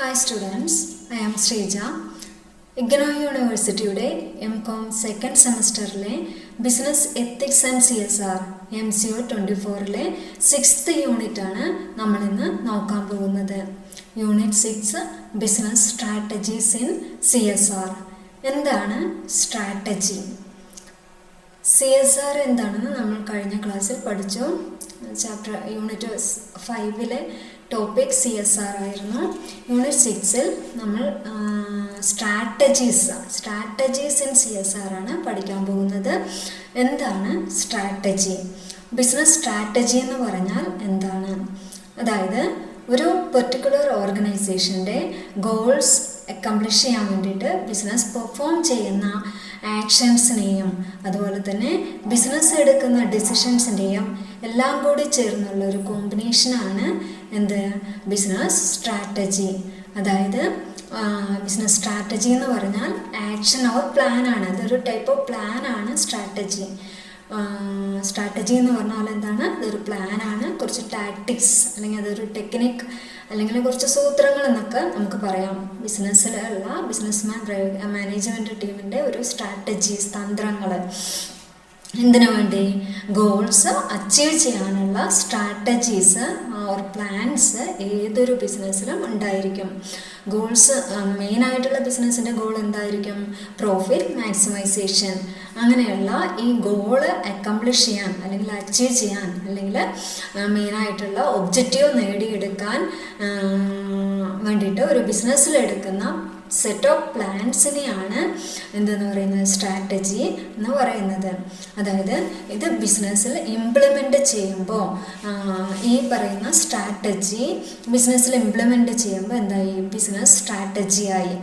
Hi students, I am Sreja. IGNOU യൂണിവേഴ്സിറ്റിയുടെ MCOM second സെമസ്റ്ററിലെ business ethics and CSR MCO 24ലെ 6th യൂണിറ്റാണ് നമ്മളിന്ന് നോക്കാൻ പോകുന്നത്. Unit 6 business strategies in CSR. എന്താണ് സ്ട്രാറ്റജി? CSR എന്താണെന്ന് നമ്മൾ കഴിഞ്ഞ ക്ലാസ്സിൽ പഠിച്ചു. യൂണിറ്റ് 5ലെ ടോപ്പിക് CSR ആയിരുന്നു. യൂണിറ്റ് 6ൽ നമ്മൾ സ്ട്രാറ്റജീസ് ഇൻ CSR ആണ് പഠിക്കാൻ പോകുന്നത്. എന്താണ് സ്ട്രാറ്റജി? ബിസിനസ് സ്ട്രാറ്റജി എന്ന് പറഞ്ഞാൽ എന്താണ്? അതായത് ഒരു പെർട്ടിക്കുലർ ഓർഗനൈസേഷൻ്റെ ഗോൾസ് അക്കംപ്ലിഷ് ചെയ്യാൻ വേണ്ടിയിട്ട് ബിസിനസ് പെർഫോം ചെയ്യുന്ന ആക്ഷൻസിനെയും അതുപോലെ തന്നെ ബിസിനസ് എടുക്കുന്ന ഡിസിഷൻസിൻ്റെയും എല്ലാം കൂടി ചേർന്നുള്ള ഒരു കോമ്പിനേഷനാണ് എന്ത്? Business strategy. അതായത് ബിസിനസ് സ്ട്രാറ്റജി എന്ന് പറഞ്ഞാൽ ആക്ഷൻ ഓർ പ്ലാൻ ആണ്. അതൊരു ടൈപ്പ് ഓഫ് പ്ലാൻ ആണ് സ്ട്രാറ്റജി. സ്ട്രാറ്റജി എന്ന് പറഞ്ഞാൽ എന്താണ്? അതൊരു പ്ലാനാണ്, കുറച്ച് ടാക്ടിക്സ് അല്ലെങ്കിൽ അതൊരു ടെക്നിക് അല്ലെങ്കിൽ കുറച്ച് സൂത്രങ്ങൾ എന്നൊക്കെ നമുക്ക് പറയാം. ബിസിനസ്സിലുള്ള മാനേജ്മെൻറ്റ് ടീമിൻ്റെ ഒരു സ്ട്രാറ്റജീസ്, തന്ത്രങ്ങൾ. എന്തിനു വേണ്ടി? ഗോൾസ് അച്ചീവ് ചെയ്യാനുള്ള സ്ട്രാറ്റജീസ് ഓർ പ്ലാൻസ് ഏതൊരു ബിസിനസ്സിലും ഉണ്ടായിരിക്കും. ഗോൾസ് മെയിനായിട്ടുള്ള ബിസിനസ്സിൻ്റെ ഗോൾ എന്തായിരിക്കും? Profit maximisation. അങ്ങനെയുള്ള ഈ ഗോള് അക്കംപ്ലിഷ് ചെയ്യാൻ അല്ലെങ്കിൽ അച്ചീവ് ചെയ്യാൻ അല്ലെങ്കിൽ മെയിനായിട്ടുള്ള ഒബ്ജക്റ്റീവ് നേടിയെടുക്കാൻ വേണ്ടിയിട്ട് ഒരു ബിസിനസ്സിലെടുക്കുന്ന സെറ്റ് ഓഫ് പ്ലാൻസിനെയാണ് എന്തെന്ന് പറയുന്നത്? സ്ട്രാറ്റജി എന്ന് പറയുന്നത്. അതായത് ഇത് ബിസിനസ്സിൽ ഇംപ്ലിമെൻ്റ് ചെയ്യുമ്പോൾ ഈ പറയുന്ന സ്ട്രാറ്റജി ബിസിനസ്സിൽ ഇംപ്ലിമെൻ്റ് ചെയ്യുമ്പോൾ എന്തായി? ബിസിനസ് സ്ട്രാറ്റജിയായി.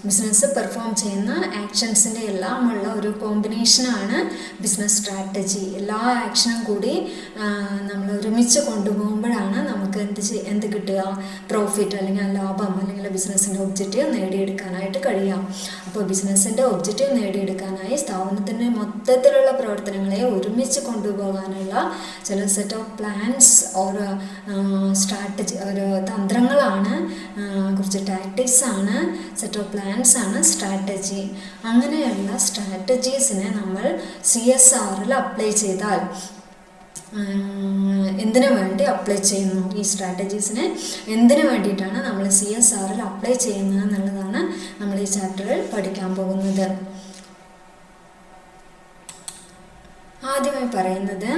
ബിസിനസ് പെർഫോം ചെയ്യുന്ന ആക്ഷൻസിൻ്റെ എല്ലാമുള്ള ഒരു കോമ്പിനേഷനാണ് ബിസിനസ് സ്ട്രാറ്റജി. എല്ലാ ആക്ഷനും കൂടി നമ്മൾ ഒരുമിച്ച് കൊണ്ടുപോകുമ്പോഴാണ് നമുക്ക് എന്ത് കിട്ടുക? പ്രോഫിറ്റ് അല്ലെങ്കിൽ ലാഭം അല്ലെങ്കിൽ ബിസിനസ്സിൻ്റെ ഒബ്ജക്റ്റീവ് നേടിയെടുക്കാനായിട്ട് കഴിയാം. അപ്പോൾ ബിസിനസ്സിൻ്റെ ഒബ്ജക്റ്റീവ് നേടിയെടുക്കാനായി സ്ഥാപനത്തിൻ്റെ മൊത്തത്തിലുള്ള പ്രവർത്തനങ്ങളെ ഒരുമിച്ച് കൊണ്ടുപോകാനുള്ള ചില സെറ്റ് ഓഫ് പ്ലാൻസ് ഓരോ സ്ട്രാറ്റജി, ഓരോ തന്ത്രങ്ങളാണ്, കുറച്ച് ടാക്ടിക്സ് ആണ്, സെറ്റ് ഓഫ് പ്ലാൻസ് ആണ് സ്ട്രാറ്റജി. അങ്ങനെയുള്ള സ്ട്രാറ്റജീസിനെ നമ്മൾ CSRൽ അപ്ലൈ ചെയ്താൽ എന്തിനു വേണ്ടി അപ്ലൈ ചെയ്യുന്നു? ഈ സ്ട്രാറ്റജീസിനെ എന്തിനു വേണ്ടിയിട്ടാണ് നമ്മൾ CSRൽ അപ്ലൈ ചെയ്യുന്നത് എന്നുള്ളതാണ് നമ്മൾ ഈ ചാപ്റ്ററിൽ പഠിക്കാൻ പോകുന്നത്. ആദ്യമായി പറയുന്നത്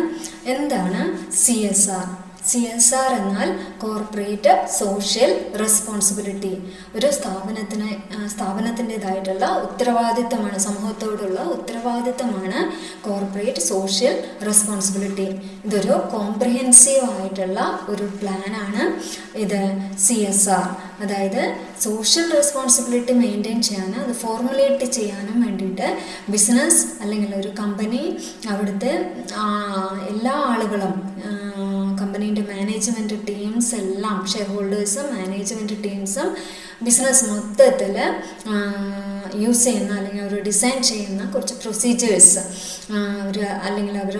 എന്താണ് CSR? CSR എന്നാൽ കോർപ്പറേറ്റ് സോഷ്യൽ റെസ്പോൺസിബിലിറ്റി. ഒരു സ്ഥാപനത്തിൻ്റെതായിട്ടുള്ള ഉത്തരവാദിത്തമാണ്, സമൂഹത്തോടുള്ള ഉത്തരവാദിത്തമാണ് കോർപ്പറേറ്റ് സോഷ്യൽ റെസ്പോൺസിബിലിറ്റി. ഇതൊരു കോംപ്രിഹെൻസീവ് ആയിട്ടുള്ള ഒരു പ്ലാനാണ് ഇത് CSR. അതായത് സോഷ്യൽ റെസ്പോൺസിബിലിറ്റി മെയിൻറ്റെയിൻ ചെയ്യാനും അത് ഫോർമുലേറ്റ് ചെയ്യാനും വേണ്ടിയിട്ട് ബിസിനസ് അല്ലെങ്കിൽ ഒരു കമ്പനി അവിടുത്തെ എല്ലാ ആളുകളും, കമ്പനീൻ്റെ മാനേജ്മെൻറ്റ് ടീംസ് എല്ലാം, ഷെയർ ഹോൾഡേഴ്സും മാനേജ്മെൻറ്റ് ടീംസും ബിസിനസ് മൊത്തത്തിൽ യൂസ് ചെയ്യുന്ന അല്ലെങ്കിൽ അവർ ഡിസൈൻ ചെയ്യുന്ന കുറച്ച് പ്രൊസീജിയേഴ്സ്, അല്ലെങ്കിൽ അവർ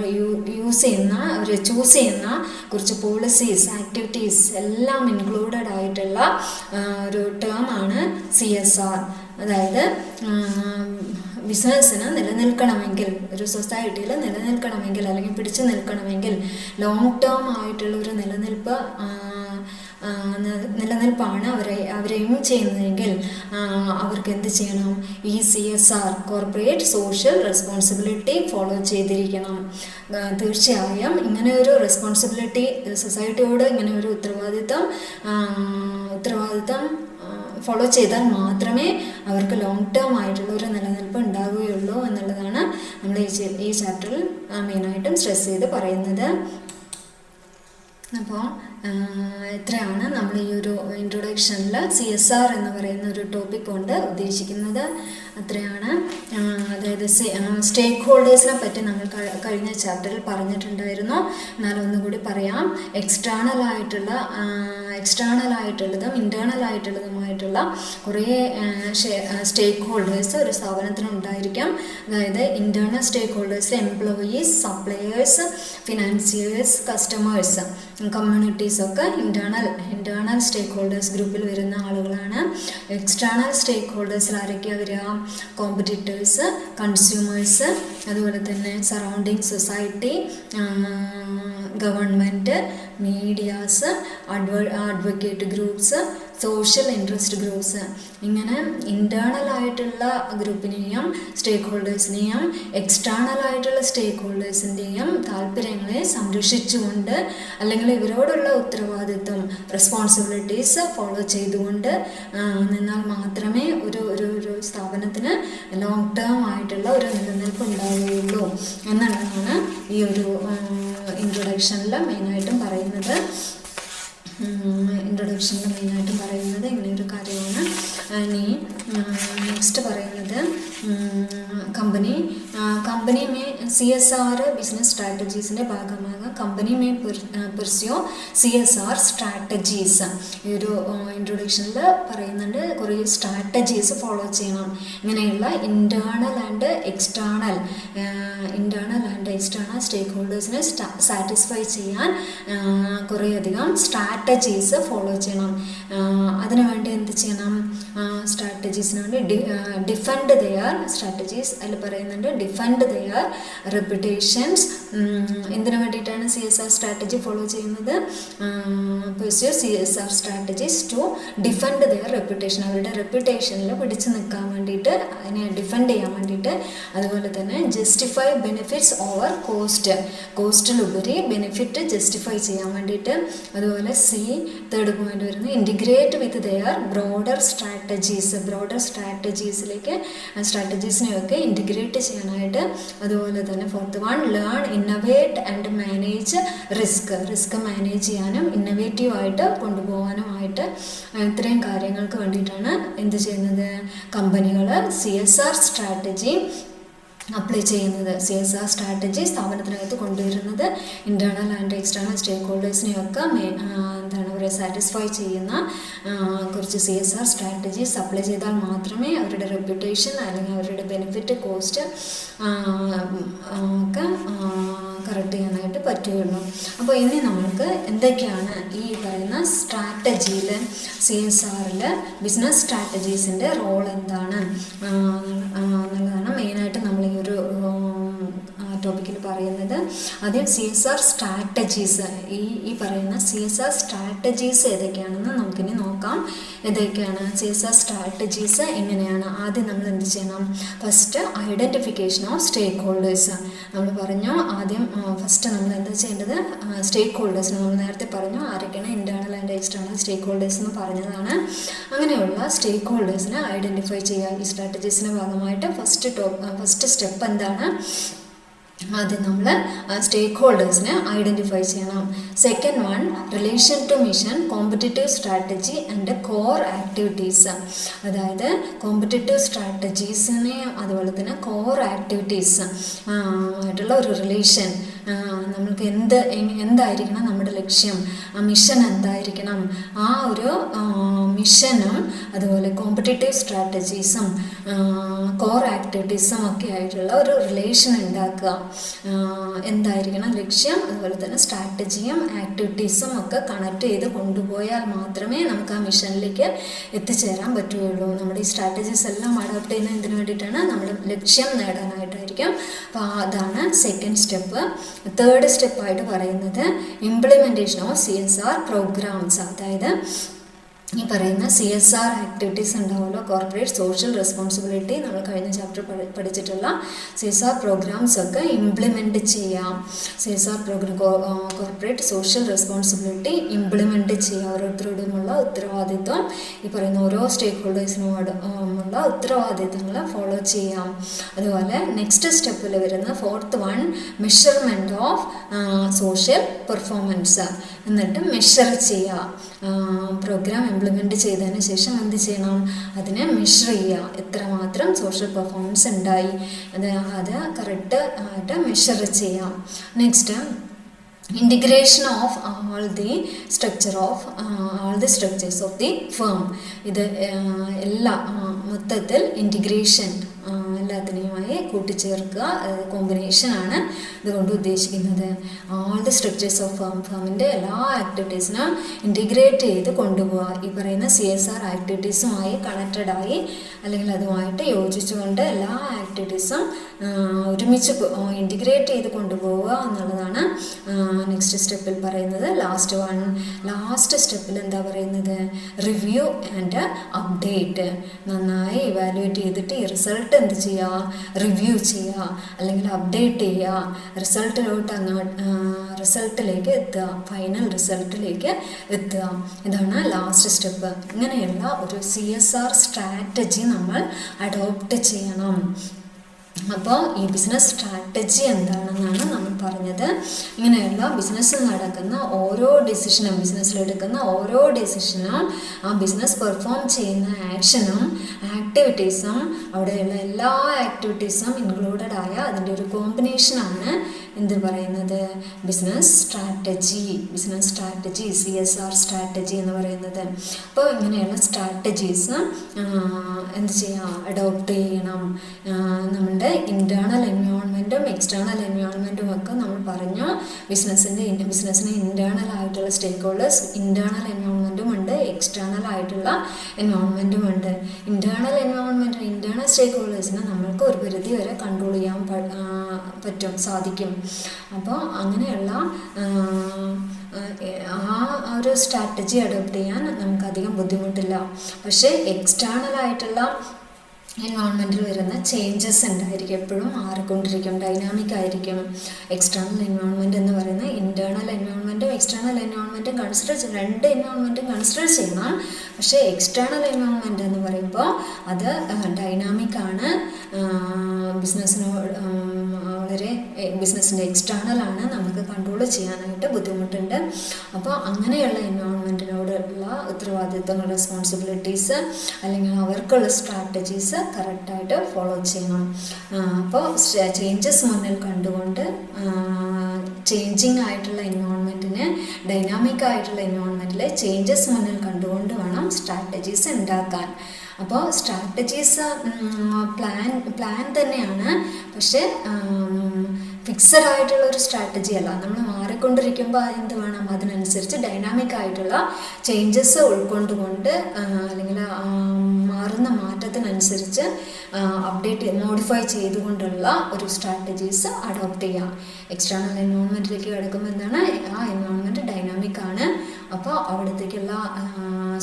യൂസ് ചെയ്യുന്ന, അവർ ചൂസ് ചെയ്യുന്ന കുറച്ച് പോളിസീസ്, ആക്ടിവിറ്റീസ് എല്ലാം ഇൻക്ലൂഡഡ് ആയിട്ടുള്ള ഒരു ടേമാണ് CSR. അതായത് ബിസിനസ്സിന് നിലനിൽക്കണമെങ്കിൽ, ഒരു സൊസൈറ്റിയിൽ നിലനിൽക്കണമെങ്കിൽ അല്ലെങ്കിൽ പിടിച്ചു നിൽക്കണമെങ്കിൽ, ലോങ് ടേം ആയിട്ടുള്ള ഒരു നിലനിൽപ്പാണ് അവരെയും ചെയ്യുന്നതെങ്കിൽ അവർക്ക് എന്ത് ചെയ്യണം? ഈ CSR, corporate social responsibility follow ചെയ്തിരിക്കണം. തീർച്ചയായും ഇങ്ങനെ ഒരു റെസ്പോൺസിബിലിറ്റി, സൊസൈറ്റിയോട് ഇങ്ങനെ ഒരു ഉത്തരവാദിത്തം ഫോളോ ചെയ്താൽ മാത്രമേ അവർക്ക് ലോങ് ടേം ആയിട്ടുള്ള ഒരു നിലനിൽപ്പ് ഉണ്ടാവുകയുള്ളൂ എന്നുള്ളതാണ് നമ്മൾ ഈ ചാപ്റ്ററിൽ മെയിനായിട്ടും സ്ട്രെസ് ചെയ്ത് പറയുന്നത്. അപ്പോൾ എത്രയാണ് നമ്മൾ ഈ ഒരു ഇൻട്രൊഡക്ഷനിൽ CSR എന്ന് പറയുന്ന ഒരു ടോപ്പിക് കൊണ്ട് ഉദ്ദേശിക്കുന്നത്. അത്രയാണ്. അതായത് സ്റ്റേക്ക് ഹോൾഡേഴ്സിനെ പറ്റി നമ്മൾ കഴിഞ്ഞ ചാപ്റ്ററിൽ പറഞ്ഞിട്ടുണ്ടായിരുന്നു. എന്നാലും ഒന്നുകൂടി പറയാം. എക്സ്റ്റേണൽ ആയിട്ടുള്ളതും ഇൻറ്റേർണൽ ആയിട്ടുള്ളതുമായിട്ടുള്ള കുറേ സ്റ്റേക്ക് ഹോൾഡേഴ്സ് ഒരു സ്ഥാപനത്തിനുണ്ടായിരിക്കാം. അതായത് internal stakeholders employees, suppliers, financiers, customers കമ്മ്യൂണിറ്റീസൊക്കെ ഇൻറ്റേർണൽ സ്റ്റേക്ക് ഹോൾഡേഴ്സ് ഗ്രൂപ്പിൽ വരുന്ന ആളുകളാണ്. എക്സ്റ്റേണൽ സ്റ്റേക്ക് ഹോൾഡേഴ്സിൽ ആരൊക്കെയാണ് വരിക? കോമ്പറ്റീറ്റേഴ്സ്, കൺസ്യൂമേഴ്സ്, അതുപോലെ തന്നെ surrounding society, government, medias, advocate groups, social interest groups. ഇങ്ങനെ ഇൻറ്റേർണൽ ആയിട്ടുള്ള ഗ്രൂപ്പിനെയും സ്റ്റേക്ക് ഹോൾഡേഴ്സിനെയും എക്സ്റ്റേണൽ ആയിട്ടുള്ള സ്റ്റേക്ക് ഹോൾഡേഴ്സിൻ്റെയും താല്പര്യങ്ങളെ സംരക്ഷിച്ചുകൊണ്ട് അല്ലെങ്കിൽ ഇവരോടുള്ള ഉത്തരവാദിത്വം റെസ്പോൺസിബിലിറ്റീസ് ഫോളോ ചെയ്തുകൊണ്ട് നിന്നാൽ മാത്രമേ ഒരു സ്ഥാപനത്തിന് ലോങ് ടേം ആയിട്ടുള്ള ഒരു നിലനിൽപ്പ് ഉണ്ടാവുകയുള്ളൂ എന്നുള്ളതാണ് ഈ ഒരു ഇൻട്രൊഡക്ഷനിൽ മെയിനായിട്ടും പറയുന്നത്. ഇങ്ങനെയൊരു കാര്യമാണ്. ഇനി നെക്സ്റ്റ് പറയുന്നത് കമ്പനി മേ CSR ബിസിനസ് സ്ട്രാറ്റജീസിൻ്റെ ഭാഗമാകാം. Company may pursue CSR strategies. ഈ ഒരു ഇൻട്രൊഡക്ഷനിൽ പറയുന്നുണ്ട് കുറേ സ്ട്രാറ്റജീസ് ഫോളോ ചെയ്യണം. ഇങ്ങനെയുള്ള ഇൻറ്റേർണൽ ആൻഡ് എക്സ്റ്റേണൽ സ്റ്റേക്ക് ഹോൾഡേഴ്സിനെ സാറ്റിസ്ഫൈ ചെയ്യാൻ കുറേയധികം സ്ട്രാറ്റജീസ് ഫോളോ ചെയ്യണം. അതിനുവേണ്ടി എന്ത് ചെയ്യണം? സ്ട്രാറ്റജീസിന് വേണ്ടി ഡിഫെൻഡ് ദെയർ സ്ട്രാറ്റജീസ്. അതിൽ പറയുന്നുണ്ട് ഡിഫെൻഡ് ദെയർ റെപ്യൂട്ടേഷൻസ്. എന്തിനു വേണ്ടിയിട്ടാണ് CSR സ്ട്രാറ്റജി ഫോളോ ചെയ്യുന്നത്? Pursue CSR strategies to defend their reputation. അവരുടെ റെപ്യൂട്ടേഷനിൽ പിടിച്ചു നിൽക്കാൻ വേണ്ടിയിട്ട്, അതിനെ ഡിഫെൻഡ് ചെയ്യാൻ വേണ്ടിയിട്ട്. അതുപോലെ തന്നെ ജസ്റ്റിഫൈ ബെനിഫിറ്റ്സ് ഓവർ കോസ്റ്റിലുപരി ബെനിഫിറ്റ് ജസ്റ്റിഫൈ ചെയ്യാൻ വേണ്ടിയിട്ട്. അതുപോലെ തേർഡ് പോയിന്റ് വരുന്നത് ഇൻറ്റിഗ്രേറ്റ് വിത്ത് ദെയർ ബ്രോഡർ സ്ട്രാറ്റജീസിനെയൊക്കെ ഇൻറ്റിഗ്രേറ്റ് ചെയ്യാനായിട്ട്. അതുപോലെ തന്നെ fourth one learn innovate and manage risk manage ചെയ്യാനും ഇന്നോവേറ്റീവായിട്ട് കൊണ്ടുപോകാനുമായിട്ട് ഇത്രയും കാര്യങ്ങൾക്ക് വേണ്ടിയിട്ടാണ് എന്ത് ചെയ്യുന്നത്? കമ്പനികൾ CSR സ്ട്രാറ്റജി അപ്ലൈ ചെയ്യുന്നത്. CSR സ്ട്രാറ്റജി സ്ഥാപനത്തിനകത്ത് കൊണ്ടുവരുന്നത് ഇൻറ്റേർണൽ ആൻഡ് എക്സ്റ്റേണൽ സ്റ്റേക്ക് ഹോൾഡേഴ്സിനെയൊക്കെ സാറ്റിസ്ഫൈ ചെയ്യുന്ന കുറച്ച് CSR സ്ട്രാറ്റജീസ് അപ്ലൈ ചെയ്താൽ മാത്രമേ അവരുടെ റെപ്യൂട്ടേഷൻ അല്ലെങ്കിൽ അവരുടെ ബെനിഫിറ്റ് കോസ്റ്റ് ഒക്കെ കറക്റ്റ് ചെയ്യാനായിട്ട് പറ്റുകയുള്ളൂ. അപ്പോൾ ഇനി നമ്മൾക്ക് എന്തൊക്കെയാണ് ഈ പറയുന്ന സ്ട്രാറ്റജിയിൽ CSRൽ ബിസിനസ് സ്ട്രാറ്റജീസിൻ്റെ റോൾ എന്താണ് എന്നുള്ളതാണ് മെയിനായിട്ട് നമ്മൾ ഈ ഒരു ടോപ്പിക്കിൽ പറയുന്നത്. ആദ്യം CSR സ്ട്രാറ്റജീസ്, ഈ പറയുന്ന CSR സ്ട്രാറ്റജീസ് ഏതൊക്കെയാണെന്ന് നമുക്കിനി നോക്കാം. ഏതൊക്കെയാണ് CSR സ്ട്രാറ്റജീസ്? എങ്ങനെയാണ്? ആദ്യം നമ്മൾ എന്ത് ചെയ്യണം? First identification of stakeholders. നമ്മൾ പറഞ്ഞു ആദ്യം ഫസ്റ്റ് നമ്മൾ എന്താ ചെയ്യേണ്ടത്? സ്റ്റേക്ക് ഹോൾഡേഴ്സിന് നമ്മൾ നേരത്തെ പറഞ്ഞു ആരൊക്കെയാണ് internal and external stakeholders എന്ന് പറഞ്ഞതാണ്. അങ്ങനെയുള്ള സ്റ്റേക്ക് ഹോൾഡേഴ്സിനെ ഐഡൻറ്റിഫൈ ചെയ്യുക. ഈ സ്ട്രാറ്റജീസിൻ്റെ ഭാഗമായിട്ട് ഫസ്റ്റ് സ്റ്റെപ്പ് എന്താണ്? ആദ്യം നമ്മൾ സ്റ്റേക്ക് ഹോൾഡേഴ്സിനെ ഐഡൻറ്റിഫൈ ചെയ്യണം. Second one relation to mission, competitive strategy and core activities. അതായത് കോമ്പറ്റീറ്റീവ് സ്ട്രാറ്റജീസിനെ അതുപോലെ തന്നെ കോർ ആക്ടിവിറ്റീസ് ആയിട്ടുള്ള ഒരു റിലേഷൻ. നമ്മൾക്ക് എന്തായിരിക്കണം നമ്മുടെ ലക്ഷ്യം, ആ മിഷൻ എന്തായിരിക്കണം, ആ ഒരു മിഷനും അതുപോലെ കോമ്പറ്റീറ്റീവ് സ്ട്രാറ്റജീസും കോർ ആക്ടിവിറ്റീസും ഒക്കെ ആയിട്ടുള്ള ഒരു റിലേഷൻ ഉണ്ടാക്കുക. എന്തായിരിക്കണം ലക്ഷ്യം, അതുപോലെ തന്നെ സ്ട്രാറ്റജിയും ആക്ടിവിറ്റീസും ഒക്കെ കണക്ട് ചെയ്ത് കൊണ്ടുപോയാൽ മാത്രമേ നമുക്ക് ആ മിഷനിലേക്ക് എത്തിച്ചേരാൻ പറ്റുകയുള്ളൂ. നമ്മുടെ ഈ സ്ട്രാറ്റജീസ് എല്ലാം അഡോപ്റ്റ് ചെയ്യുന്നത് എന്തിനു വേണ്ടിയിട്ടാണ്? നമ്മുടെ ലക്ഷ്യം നേടാനായിട്ടായിരിക്കും. അപ്പോൾ അതാണ് സെക്കൻഡ് സ്റ്റെപ്പ്. തേർഡ് സ്റ്റെപ്പായിട്ട് പറയുന്നത് ഇംപ്ലിമെൻറ്റേഷൻ ഓഫ് CSR പ്രോഗ്രാംസ്. അതായത് ഈ പറയുന്ന CSR ആക്ടിവിറ്റീസ് ഉണ്ടാവുമല്ലോ, കോർപ്പറേറ്റ് സോഷ്യൽ റെസ്പോൺസിബിലിറ്റി, നമ്മൾ കഴിഞ്ഞ ചാപ്റ്റർ പഠിച്ചിട്ടുള്ള CSR പ്രോഗ്രാംസ് ഒക്കെ ഇംപ്ലിമെൻറ്റ് ചെയ്യാം. CSR program corporate social responsibility implement ചെയ്യുക. ഓരോരുത്തരോടുമുള്ള ഉത്തരവാദിത്വം, ഈ പറയുന്ന ഓരോ സ്റ്റേക്ക് ഹോൾഡേഴ്സിനോടുമുള്ള ഉത്തരവാദിത്വങ്ങൾ ഫോളോ ചെയ്യാം. അതുപോലെ നെക്സ്റ്റ് സ്റ്റെപ്പിൽ വരുന്ന fourth one measurement of social performance. എന്നിട്ട് മെഷർ ചെയ്യുക. പ്രോഗ്രാം ഇംപ്ലിമെൻറ്റ് ചെയ്തതിന് ശേഷം എന്ത് ചെയ്യണം? അതിനെ മെഷർ ചെയ്യുക. എത്രമാത്രം സോഷ്യൽ പെർഫോമൻസ് ഉണ്ടായി അത് കറക്റ്റ് ആയിട്ട് മെഷർ ചെയ്യാം. Next integration of all the structures of the firm. ഇത് എല്ലാ മൊത്തത്തിൽ ഇൻറ്റിഗ്രേഷൻ അതിനെയുമായി കൂട്ടിച്ചേർക്കുക, കോമ്പിനേഷനാണ് ഇതുകൊണ്ട് ഉദ്ദേശിക്കുന്നത്. ഓൾ ദി സ്ട്രക്ചേഴ്സ് ഓഫ് ഫേമിൻ്റെ എല്ലാ ആക്ടിവിറ്റീസിനും ഇൻറ്റിഗ്രേറ്റ് ചെയ്ത് കൊണ്ടുപോവുക. ഈ പറയുന്ന CSR ആക്ടിവിറ്റീസുമായി കണക്റ്റഡായി അല്ലെങ്കിൽ അതുമായിട്ട് യോജിച്ചുകൊണ്ട് എല്ലാ ആക്ടിവിറ്റീസും ഒരുമിച്ച് ഇൻറ്റിഗ്രേറ്റ് ചെയ്ത് കൊണ്ടുപോവുക എന്നുള്ളതാണ് നെക്സ്റ്റ് സ്റ്റെപ്പിൽ പറയുന്നത്. ലാസ്റ്റ് സ്റ്റെപ്പിൽ എന്താ പറയുന്നത്? Review and update. നന്നായി ഇവാലുവേറ്റ് ചെയ്തിട്ട് ഈ റിസൾട്ട് എന്ത് ചെയ്യുക? റിവ്യൂ ചെയ്യുക അല്ലെങ്കിൽ അപ്ഡേറ്റ് ചെയ്യുക. റിസൾട്ടിലേക്ക് എത്തുക, ഫൈനൽ റിസൾട്ടിലേക്ക് എത്തുക. ഇതാണ് ലാസ്റ്റ് സ്റ്റെപ്പ്. ഇങ്ങനെയുള്ള ഒരു CSR സ്ട്രാറ്റജി നമ്മൾ അഡോപ്റ്റ് ചെയ്യണം. അപ്പോൾ ഈ ബിസിനസ് സ്ട്രാറ്റജി എന്താണെന്നാണ് നമ്മൾ പറഞ്ഞത്. ഇങ്ങനെയുള്ള ബിസിനസ്സിൽ നടക്കുന്ന ഓരോ ഡിസിഷനും, ബിസിനസ്സിലെടുക്കുന്ന ഓരോ ഡിസിഷനും, ആ ബിസിനസ് പെർഫോം ചെയ്യുന്ന ആക്ഷനും ആക്ടിവിറ്റീസും, അവിടെയുള്ള എല്ലാ ആക്ടിവിറ്റീസും ഇൻക്ലൂഡഡ് ആയ അതിൻ്റെ ഒരു കോമ്പിനേഷനാണ് എന്ത് പറയുന്നത്? Business strategy. CSR സ്ട്രാറ്റജി എന്ന് പറയുന്നത്. അപ്പോൾ ഇങ്ങനെയുള്ള സ്ട്രാറ്റജീസ് എന്ത് ചെയ്യുക? അഡോപ്റ്റ് ചെയ്യണം. നമ്മളുടെ ഇൻറ്റേർണൽ എൻവയോൺമെൻറ്റും എക്സ്റ്റേണൽ എൻവയോൺമെൻറ്റും ഒക്കെ നമ്മൾ പറഞ്ഞു. ബിസിനസ്സിന് ഇൻറ്റേർണൽ ആയിട്ടുള്ള സ്റ്റേക്ക് ഹോൾഡേഴ്സ്, ഇൻറ്റേർണൽ എൻവയോൺമെൻറ്റും ഉണ്ട്, എക്സ്റ്റേണൽ ആയിട്ടുള്ള എൻവയോൺമെൻറ്റും ഉണ്ട്. ഇൻറ്റേർണൽ സ്റ്റേക്ക് ഹോൾഡേഴ്സിനെ നമ്മൾക്ക് ഒരു പരിധി വരെ കൺട്രോൾ ചെയ്യാൻ സാധിക്കും. അപ്പോൾ അങ്ങനെയുള്ള ആ ഒരു സ്ട്രാറ്റജി അഡോപ്റ്റ് ചെയ്യാൻ നമുക്കധികം ബുദ്ധിമുട്ടില്ല. പക്ഷേ എക്സ്റ്റേണൽ ആയിട്ടുള്ള എൻവയോൺമെൻറ്റിൽ വരുന്ന ചേഞ്ചസ് ഉണ്ടായിരിക്കും, എപ്പോഴും മാറിക്കൊണ്ടിരിക്കും, ഡൈനാമിക് ആയിരിക്കും. എക്സ്റ്റേണൽ എൻവയോൺമെൻറ്റ് എന്ന് പറയുന്നത് ഇൻറ്റേർണൽ എൻവയോൺമെൻറ്റും എക്സ്റ്റേണൽ എൻവയോൺമെൻറ്റും രണ്ട് എൻവയോൺമെൻറ്റും കൺസിഡർ ചെയ്യണം. പക്ഷേ എക്സ്റ്റേണൽ എൻവയോൺമെൻറ്റ് എന്ന് പറയുമ്പോൾ അത് ഡൈനാമിക് ആണ്, ബിസിനസ്സിൻ്റെ എക്സ്റ്റേണലാണ്, നമുക്ക് കൺട്രോൾ ചെയ്യാനായിട്ട് ബുദ്ധിമുട്ടുണ്ട്. അപ്പോൾ അങ്ങനെയുള്ള എൻവയോൺമെൻറ്റിനോടുള്ള ഉത്തരവാദിത്തങ്ങൾ, റെസ്പോൺസിബിലിറ്റീസ് അല്ലെങ്കിൽ അവർക്കുള്ള സ്ട്രാറ്റജീസ് കറക്റ്റായിട്ട് ഫോളോ ചെയ്യണം. അപ്പോൾ ചേഞ്ചസ് മുന്നിൽ കണ്ടുകൊണ്ട് ചേഞ്ചിങ് ആയിട്ടുള്ള എൻവയോൺമെൻറ്റിന്, ഡൈനാമിക് ആയിട്ടുള്ള എൻവയോൺമെൻറ്റിലെ ചേഞ്ചസ് മുന്നിൽ കണ്ടുകൊണ്ട് വേണം സ്ട്രാറ്റജീസ് ഉണ്ടാക്കാൻ. അപ്പോൾ സ്ട്രാറ്റജീസ് പ്ലാൻ തന്നെയാണ്, പക്ഷേ ഫിക്സഡ് ആയിട്ടുള്ള ഒരു സ്ട്രാറ്റജി അല്ല. നമ്മൾ മാറിക്കൊണ്ടിരിക്കുമ്പോൾ എന്ത് വേണം? അതിനനുസരിച്ച് ഡൈനാമിക് ആയിട്ടുള്ള ചേഞ്ചസ് ഉൾക്കൊണ്ടുകൊണ്ട് അല്ലെങ്കിൽ മാറുന്ന മാറ്റത്തിനനുസരിച്ച് മോഡിഫൈ ചെയ്തുകൊണ്ടുള്ള ഒരു സ്ട്രാറ്റജീസ് അഡോപ്റ്റ് ചെയ്യാം. എക്സ്റ്റേണൽ എൻവയോൺമെൻറ്റിലേക്ക് കിടക്കുമ്പോൾ എന്താണ്? ആ എൻവയോൺമെൻറ്റ് ഡൈനാമിക് ആണ്. അപ്പോൾ അവിടത്തേക്കുള്ള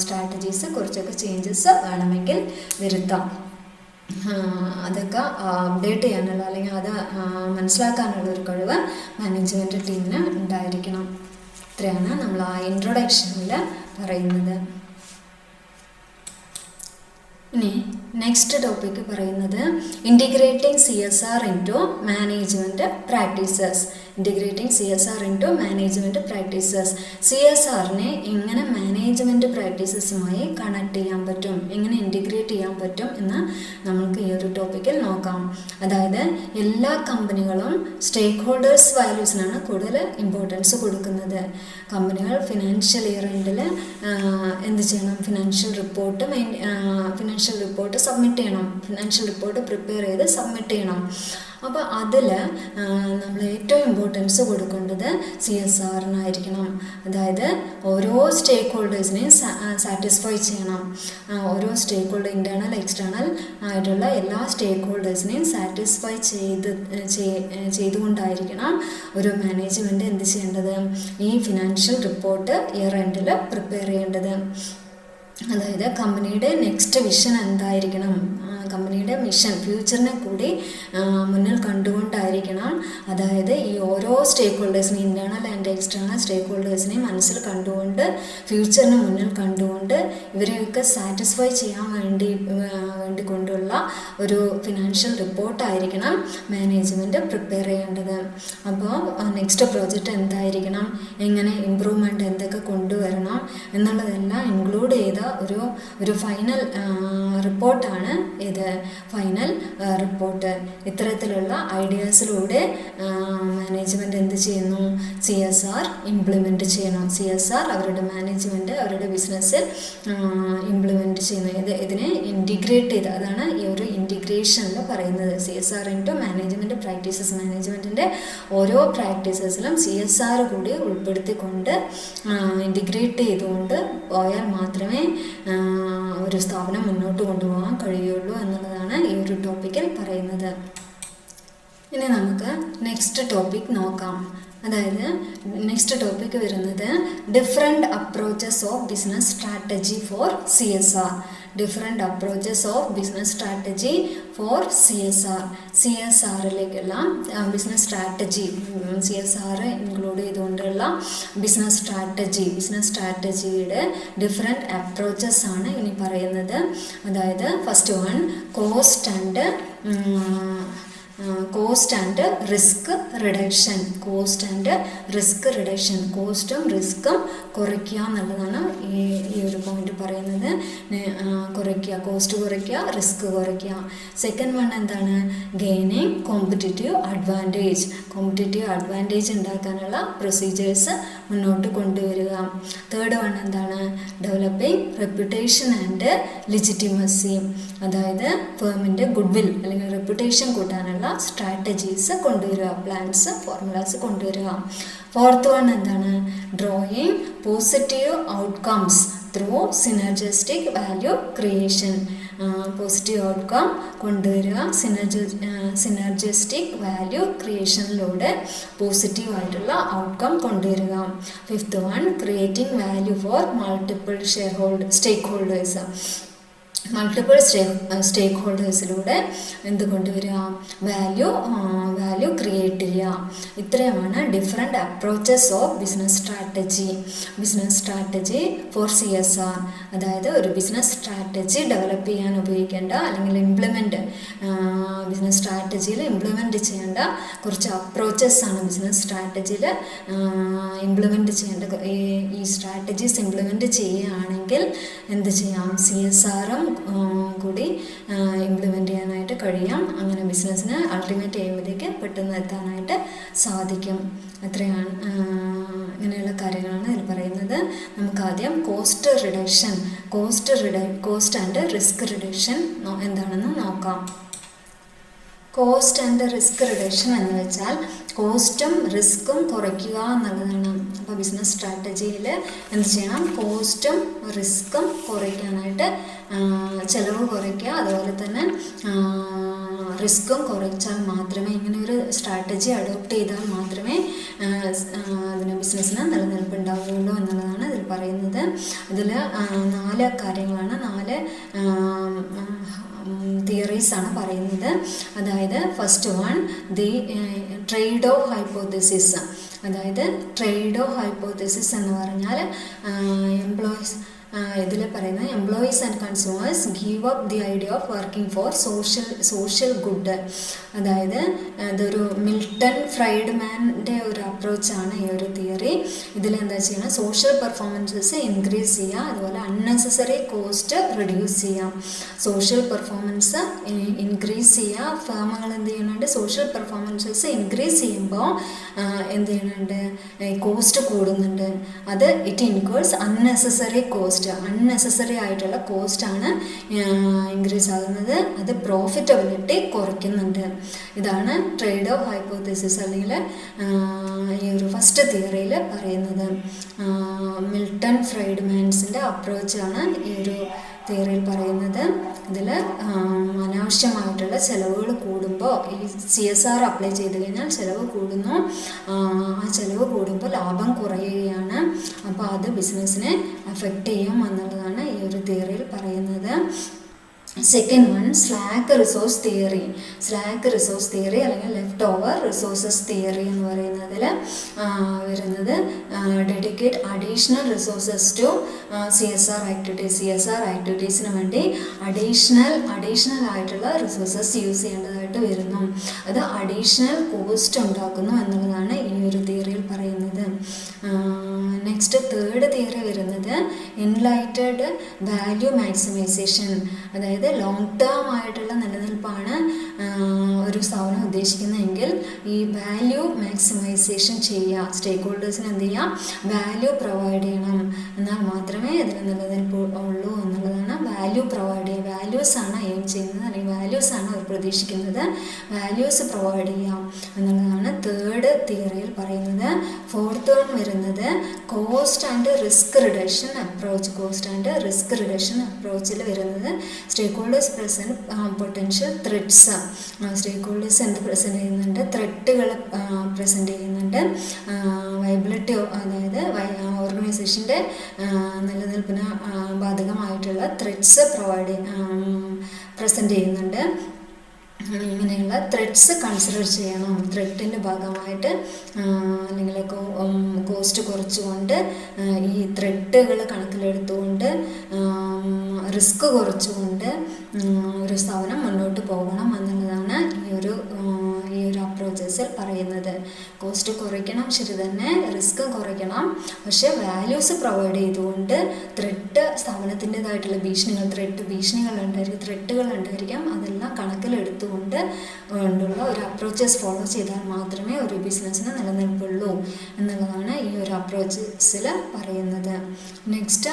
സ്ട്രാറ്റജീസ് കുറച്ചൊക്കെ ചേഞ്ചസ് വേണമെങ്കിൽ വരുത്താം. അതൊക്കെ അപ്ഡേറ്റ് ചെയ്യാനുള്ള അല്ലെങ്കിൽ അത് മനസ്സിലാക്കാനുള്ള ഒരു കഴിവ് മാനേജ്മെൻറ്റ് ടീമിന് ഉണ്ടായിരിക്കണം. ഇത്രയാണ് നമ്മൾ ആ ഇൻട്രൊഡക്ഷനിൽ പറയുന്നത്. ഇനി നെക്സ്റ്റ് ടോപ്പിക്ക് പറയുന്നത് integrating CSR into management practices. CSRനെ എങ്ങനെ മാനേജ്മെൻറ്റ് പ്രാക്ടീസസുമായി കണക്ട് ചെയ്യാൻ പറ്റും, എങ്ങനെ ഇൻറ്റിഗ്രേറ്റ് ചെയ്യാൻ പറ്റും എന്ന് നമുക്ക് ഈ ഒരു ടോപ്പിക്കിൽ നോക്കാം. അതായത് എല്ലാ കമ്പനികളും സ്റ്റേക്ക് ഹോൾഡേഴ്സ് വാല്യൂസിനാണ് കൂടുതൽ ഇമ്പോർട്ടൻസ് കൊടുക്കുന്നത്. കമ്പനികൾ ഫിനാൻഷ്യൽ ഇയർ എൻഡിൽ എന്ത് ചെയ്യണം? ഫിനാൻഷ്യൽ റിപ്പോർട്ട് സബ്മിറ്റ് ചെയ്യണം, ഫിനാൻഷ്യൽ റിപ്പോർട്ട് പ്രിപ്പയർ ചെയ്ത് സബ്മിറ്റ് ചെയ്യണം. അപ്പോൾ അതിൽ നമ്മൾ ഏറ്റവും ഇമ്പോർട്ടൻസ് കൊടുക്കേണ്ടത് CSRനായിരിക്കണം. അതായത് ഓരോ സ്റ്റേക്ക് ഹോൾഡേഴ്സിനെയും സാറ്റിസ്ഫൈ ചെയ്യണം. ഓരോ സ്റ്റേക്ക് ഹോൾഡർ, ഇൻറ്റേർണൽ എക്സ്റ്റേണൽ ആയിട്ടുള്ള എല്ലാ സ്റ്റേക്ക് ഹോൾഡേഴ്സിനെയും സാറ്റിസ്ഫൈ ചെയ്തുകൊണ്ടായിരിക്കണം ഒരു മാനേജ്മെൻറ്റ് എന്ത് ചെയ്യേണ്ടത്? ഈ ഫിനാൻഷ്യൽ റിപ്പോർട്ട് ഇയർ എൻഡിൽ പ്രിപ്പയർ ചെയ്യേണ്ടത്. അതായത് കമ്പനിയുടെ നെക്സ്റ്റ് വിഷൻ എന്തായിരിക്കണം, കമ്പനിയുടെ മിഷൻ, ഫ്യൂച്ചറിനെ കൂടി മുന്നിൽ കണ്ടുകൊണ്ടായിരിക്കണം. അതായത് ഈ ഓരോ സ്റ്റേക്ക് ഹോൾഡേഴ്സിനെ, ഇൻറ്റേർണൽ ആൻഡ് എക്സ്റ്റേണൽ സ്റ്റേക്ക് ഹോൾഡേഴ്സിനെയും മനസ്സിൽ കണ്ടുകൊണ്ട്, ഫ്യൂച്ചറിന് മുന്നിൽ കണ്ടുകൊണ്ട് ഇവരെയൊക്കെ സാറ്റിസ്ഫൈ ചെയ്യാൻ വേണ്ടിക്കൊണ്ടുള്ള ഒരു ഫിനാൻഷ്യൽ റിപ്പോർട്ടായിരിക്കണം മാനേജ്മെൻറ്റ് പ്രിപ്പയർ ചെയ്യേണ്ടത്. അപ്പോൾ നെക്സ്റ്റ് പ്രോജക്റ്റ് എന്തായിരിക്കണം, എങ്ങനെ ഇമ്പ്രൂവ്മെൻറ്റ് എന്തൊക്കെ കൊണ്ടുവരണം എന്നുള്ളതെല്ലാം ഇൻക്ലൂഡ് ചെയ്ത ഒരു ഫൈനൽ റിപ്പോർട്ടാണ് ഇത് ഫൈനൽ റിപ്പോർട്ട്. ഇത്തരത്തിലുള്ള ഐഡിയാസിലൂടെ മാനേജ്മെൻറ്റ് എന്ത് ചെയ്യുന്നു? CSR ഇംപ്ലിമെൻറ്റ് ചെയ്യണം. CSR അവരുടെ മാനേജ്മെൻറ്റ് അവരുടെ ബിസിനസ്സിൽ ഇംപ്ലിമെൻറ്റ് ചെയ്യുന്നു. ഇതിനെ ഇൻറ്റിഗ്രേറ്റ് ചെയ്ത്, അതാണ് ഈ ഒരു ഇൻറ്റിഗ്രേഷനിൽ പറയുന്നത്. CSR into management practices. മാനേജ്മെൻറ്റിൻ്റെ ഓരോ പ്രാക്ടീസസിലും CSR കൂടി ഉൾപ്പെടുത്തിക്കൊണ്ട് ഇൻറ്റിഗ്രേറ്റ് ചെയ്തുകൊണ്ട് പോയാൽ മാത്രമേ ഒരു സ്ഥാപനം മുന്നോട്ട് കൊണ്ടുപോകാൻ കഴിയുള്ളൂ എന്നുള്ളതാണ് ഈ ഒരു ടോപ്പിക്കിൽ പറയുന്നത്. ഇനി നമുക്ക് നെക്സ്റ്റ് ടോപ്പിക് നോക്കാം. അതായത് നെക്സ്റ്റ് ടോപ്പിക്ക് വരുന്നത് different approaches of business strategy for CSR. Different approaches of business strategy for CSR. CSRയിലേക്കുള്ള ബിസിനസ് സ്ട്രാറ്റജി, CSR ഇൻക്ലൂഡ് ചെയ്തുകൊണ്ടുള്ള ബിസിനസ് സ്ട്രാറ്റജിയുടെ ഡിഫറെൻറ്റ് അപ്രോച്ചസ് ആണ് ഇനി പറയുന്നത്. അതായത് first one, cost and risk reduction. കോസ്റ്റും റിസ്ക്കും കുറയ്ക്കുക എന്നുള്ളതാണ് ഈ ഒരു പോയിന്റ് പറയുന്നത്. കോസ്റ്റ് കുറയ്ക്കുക, റിസ്ക് കുറയ്ക്കുക. സെക്കൻഡ് വൺ എന്താണ്? ഗെയിനിങ് കോമ്പറ്റീറ്റീവ് അഡ്വാൻറ്റേജ് ഉണ്ടാക്കാനുള്ള പ്രൊസീജിയേഴ്സ് മുന്നോട്ട് കൊണ്ടുവരിക. തേർഡ് വൺ എന്താണ്? Developing reputation and legitimacy. അതായത് ഫേമിൻ്റെ ഗുഡ്വിൽ അല്ലെങ്കിൽ റെപ്യൂട്ടേഷൻ കൂട്ടാനുള്ള സ്ട്രാറ്റജീസ് കൊണ്ടുവരിക, പ്ലാൻസ്, ഫോർമുലാസ് കൊണ്ടുവരിക. ഫോർത്ത് വൺ എന്താണ്? Drawing positive outcomes through synergistic value creation. Positive outcome കൊണ്ടുവരിക, സിനർജിസ്റ്റിക് വാല്യൂ ക്രിയേഷനിലൂടെ പോസിറ്റീവായിട്ടുള്ള ഔട്ട്കം കൊണ്ടുവരിക. Fifth one, creating value for multiple സ്റ്റേക്ക് ഹോൾഡേഴ്സിലൂടെ എന്ത് കൊണ്ടുവരിക? വാല്യൂ ക്രിയേറ്റ് ചെയ്യുക. ഇത്രയുമാണ് different approaches of business strategy for CSR. അതായത് ഒരു ബിസിനസ് സ്ട്രാറ്റജി ഡെവലപ്പ് ചെയ്യാൻ ഉപയോഗിക്കേണ്ട അല്ലെങ്കിൽ ബിസിനസ് സ്ട്രാറ്റജിയിൽ ഇംപ്ലിമെൻറ്റ് ചെയ്യേണ്ട കുറച്ച് അപ്രോച്ചസ് ആണ് ബിസിനസ് സ്ട്രാറ്റജിയിൽ ഇംപ്ലിമെൻറ്റ് ചെയ്യേണ്ട. ഈ സ്ട്രാറ്റജീസ് ഇംപ്ലിമെൻറ്റ് ചെയ്യുകയാണെങ്കിൽ എന്ത് ചെയ്യാം? CSRും കൂടി ഇംപ്ലിമെൻറ്റ് ചെയ്യാനായിട്ട് കഴിയാം. അങ്ങനെ ബിസിനസ്സിന് അൾട്ടിമേറ്റ് ചെയ്യുമ്പോഴത്തേക്ക് പെട്ടെന്ന് എത്താനായിട്ട് സാധിക്കും. അത്രയാണ്, ഇങ്ങനെയുള്ള കാര്യങ്ങളാണ് ഇതിൽ പറയുന്നത്. നമുക്കാദ്യം കോസ്റ്റ് ആൻഡ് റിസ്ക് റിഡക്ഷൻ എന്താണെന്ന് നോക്കാം. കോസ്റ്റ് ആൻഡ് റിസ്ക് റിഡക്ഷൻ എന്ന് വെച്ചാൽ കോസ്റ്റും റിസ്ക്കും കുറയ്ക്കുക എന്നുള്ളതാണ്. അപ്പോൾ ബിസിനസ് സ്ട്രാറ്റജിയിൽ എന്ത് ചെയ്യണം? കോസ്റ്റും റിസ്ക്കും കുറയ്ക്കാനായിട്ട് ചിലവ് കുറയ്ക്കുക, അതുപോലെ തന്നെ റിസ്ക്കും കുറച്ചാൽ മാത്രമേ, ഇങ്ങനെ ഒരു സ്ട്രാറ്റജി അഡോപ്റ്റ് ചെയ്താൽ മാത്രമേ അതിന് ബിസിനസ്സിന് നിലനിൽപ്പുണ്ടാവുകയുള്ളൂ എന്നുള്ളതാണ് ഇതിൽ പറയുന്നത്. ഇതിൽ 4 കാര്യങ്ങളാണ്, 4 തിയറീസ് ആണ് പറയുന്നത്. അതായത് first one, the trade off hypothesis. അതായത് ട്രേഡ് ഓഫ് ഹൈപ്പോത്തസിസ് എന്ന് പറഞ്ഞാൽ ഇതിൽ പറയുന്നത് employees and consumers give up the idea of working for social good. അതായത് ഇതൊരു മിൽട്ടൺ ഫ്രൈഡ്മാൻ്റെ ഒരു അപ്രോച്ചാണ് ഈ ഒരു തിയറി. ഇതിലെന്താ ചെയ്യണം? സോഷ്യൽ പെർഫോമൻസസ് ഇൻക്രീസ് ചെയ്യുക, അതുപോലെ അൺനെസസറി കോസ്റ്റ് റിഡ്യൂസ് ചെയ്യാം. സോഷ്യൽ പെർഫോമൻസ് ഇൻക്രീസ് ചെയ്യുക. ഫേമുകൾ എന്ത് ചെയ്യുന്നുണ്ട്? സോഷ്യൽ പെർഫോമൻസസ് ഇൻക്രീസ് ചെയ്യുമ്പോൾ എന്ത് ചെയ്യുന്നുണ്ട്? കോസ്റ്റ് കൂടുന്നുണ്ട്. അത് it increase unnecessary cost. Unnecessary ആയിട്ടുള്ള കോസ്റ്റാണ് ഇൻക്രീസ് ആകുന്നത്. അത് പ്രോഫിറ്റബിലിറ്റി കുറയ്ക്കുന്നുണ്ട്. ഇതാണ് ട്രേഡ് ഓഫ് ഹൈപ്പോത്തസിസ് അല്ലെങ്കിൽ ഈ ഒരു ഫസ്റ്റ് തിയറിയിൽ പറയുന്നത്. മിൽട്ടൺ ഫ്രൈഡ്മാൻസിൻ്റെ അപ്രോച്ചാണ് ഈ ഒരു തിയറിയിൽ പറയുന്നത്. ഇതിൽ അനാവശ്യമായിട്ടുള്ള ചിലവുകൾ കൂടുമ്പോൾ ഈ CSR അപ്ലൈ ചെയ്ത് കഴിഞ്ഞാൽ ചിലവ് കൂടുന്നു. ആ ചിലവ് കൂടുമ്പോൾ ലാഭം കുറയുകയാണ്. അപ്പോൾ അത് ബിസിനസ്സിനെ അഫക്റ്റ് ചെയ്യും എന്നുള്ളതാണ് ഈ ഒരു തിയറിയിൽ പറയുന്നത്. Second one, slack resource theory അല്ലെങ്കിൽ ലെഫ്റ്റ് ഓവർ റിസോഴ്സസ് തിയറി എന്ന് പറയുന്നതിൽ വരുന്നത് dedicate additional resources to CSR ആക്ടിവിറ്റീസിന് വേണ്ടി അഡീഷണൽ ആയിട്ടുള്ള റിസോഴ്സസ് യൂസ് ചെയ്യേണ്ടതായിട്ട് വരുന്നു. അത് അഡീഷണൽ കോസ്റ്റ് ഉണ്ടാക്കുന്നു എന്നുള്ളതാണ് ഈ ഒരു തിയറിയിൽ പറയുന്നത്. നെക്സ്റ്റ് തേർഡ് തിയറി വരുന്നത് എൻലൈറ്റഡ് വാല്യൂ മാക്സിമൈസേഷൻ, അതായത് ലോങ് ടേം ആയിട്ടുള്ള നിലനിൽപ്പാണ് ഒരു സ്ഥാപനം ഉദ്ദേശിക്കുന്നതെങ്കിൽ ഈ വാല്യൂ മാക്സിമൈസേഷൻ ചെയ്യുക, സ്റ്റേക്ക് ഹോൾഡേഴ്സിന് എന്ത് ചെയ്യാം, വാല്യൂ പ്രൊവൈഡ് ചെയ്യണം, എന്നാൽ മാത്രമേ ഇതിന് നിലനിൽപ്പ് ഉള്ളൂ എന്നുള്ളതാണ്. വാല്യൂ പ്രൊവൈഡ് ചെയ്യുക, വാല്യൂസ് ആണ് എയിം ചെയ്യുന്നത്, അല്ലെങ്കിൽ വാല്യൂസ് ആണ് അവർ പ്രതീക്ഷിക്കുന്നത്, വാല്യൂസ് പ്രൊവൈഡ് ചെയ്യാം എന്നുള്ളതാണ് തേർഡ് തിയറിയിൽ പറയുന്നത്. ഫോർത്ത് വൺ വരുന്നത് cost and risk reduction approach. Cost and risk reduction അപ്രോച്ചിൽ വരുന്നത് stakeholders present potential threats. Stakeholders എന്ത് പ്രസൻറ്റ് ചെയ്യുന്നുണ്ട്, ത്രെട്ടുകൾ പ്രസൻറ്റ് ചെയ്യുന്നുണ്ട്. വൈബിലിറ്റി, അതായത് ഓർഗനൈസേഷൻ്റെ നിലനിൽപ്പിന് ബാധകമായിട്ടുള്ള ത്രെറ്റ്സ് പ്രസൻറ്റ് ചെയ്യുന്നുണ്ട്. ഇങ്ങനെയുള്ള ത്രെറ്റ്സ് കൺസിഡർ ചെയ്യണം. ത്രെറ്റിൻ്റെ ഭാഗമായിട്ട് അല്ലെങ്കിൽ കോസ്റ്റ് കുറച്ചുകൊണ്ട്, ഈ ത്രെട്ടുകൾ കണക്കിലെടുത്തുകൊണ്ട്, റിസ്ക് കുറച്ചുകൊണ്ട് ഒരു സ്ഥാപനം മുന്നോട്ട് പോകണം എന്നുള്ളതാണ് ഈ ഒരു അപ്രോച്ചസിൽ പറയുന്നത്. കോസ്റ്റ് കുറയ്ക്കണം, ശരി തന്നെ, റിസ്ക് കുറയ്ക്കണം, പക്ഷേ വാല്യൂസ് പ്രൊവൈഡ് ചെയ്തുകൊണ്ട് സ്ഥാപനത്തിൻ്റെതായിട്ടുള്ള ത്രെട്ടുകൾ ഉണ്ടായിരിക്കാം, അതെല്ലാം കണക്കിലെടുത്തുകൊണ്ട് കൊണ്ടുള്ള ഒരു അപ്രോച്ചസ് ഫോളോ ചെയ്താൽ മാത്രമേ ഒരു ബിസിനസ്സിന് നിലനിൽപ്പുള്ളൂ എന്നുള്ളതാണ് ഈ ഒരു അപ്രോച്ചസിൽ പറയുന്നത്. നെക്സ്റ്റ്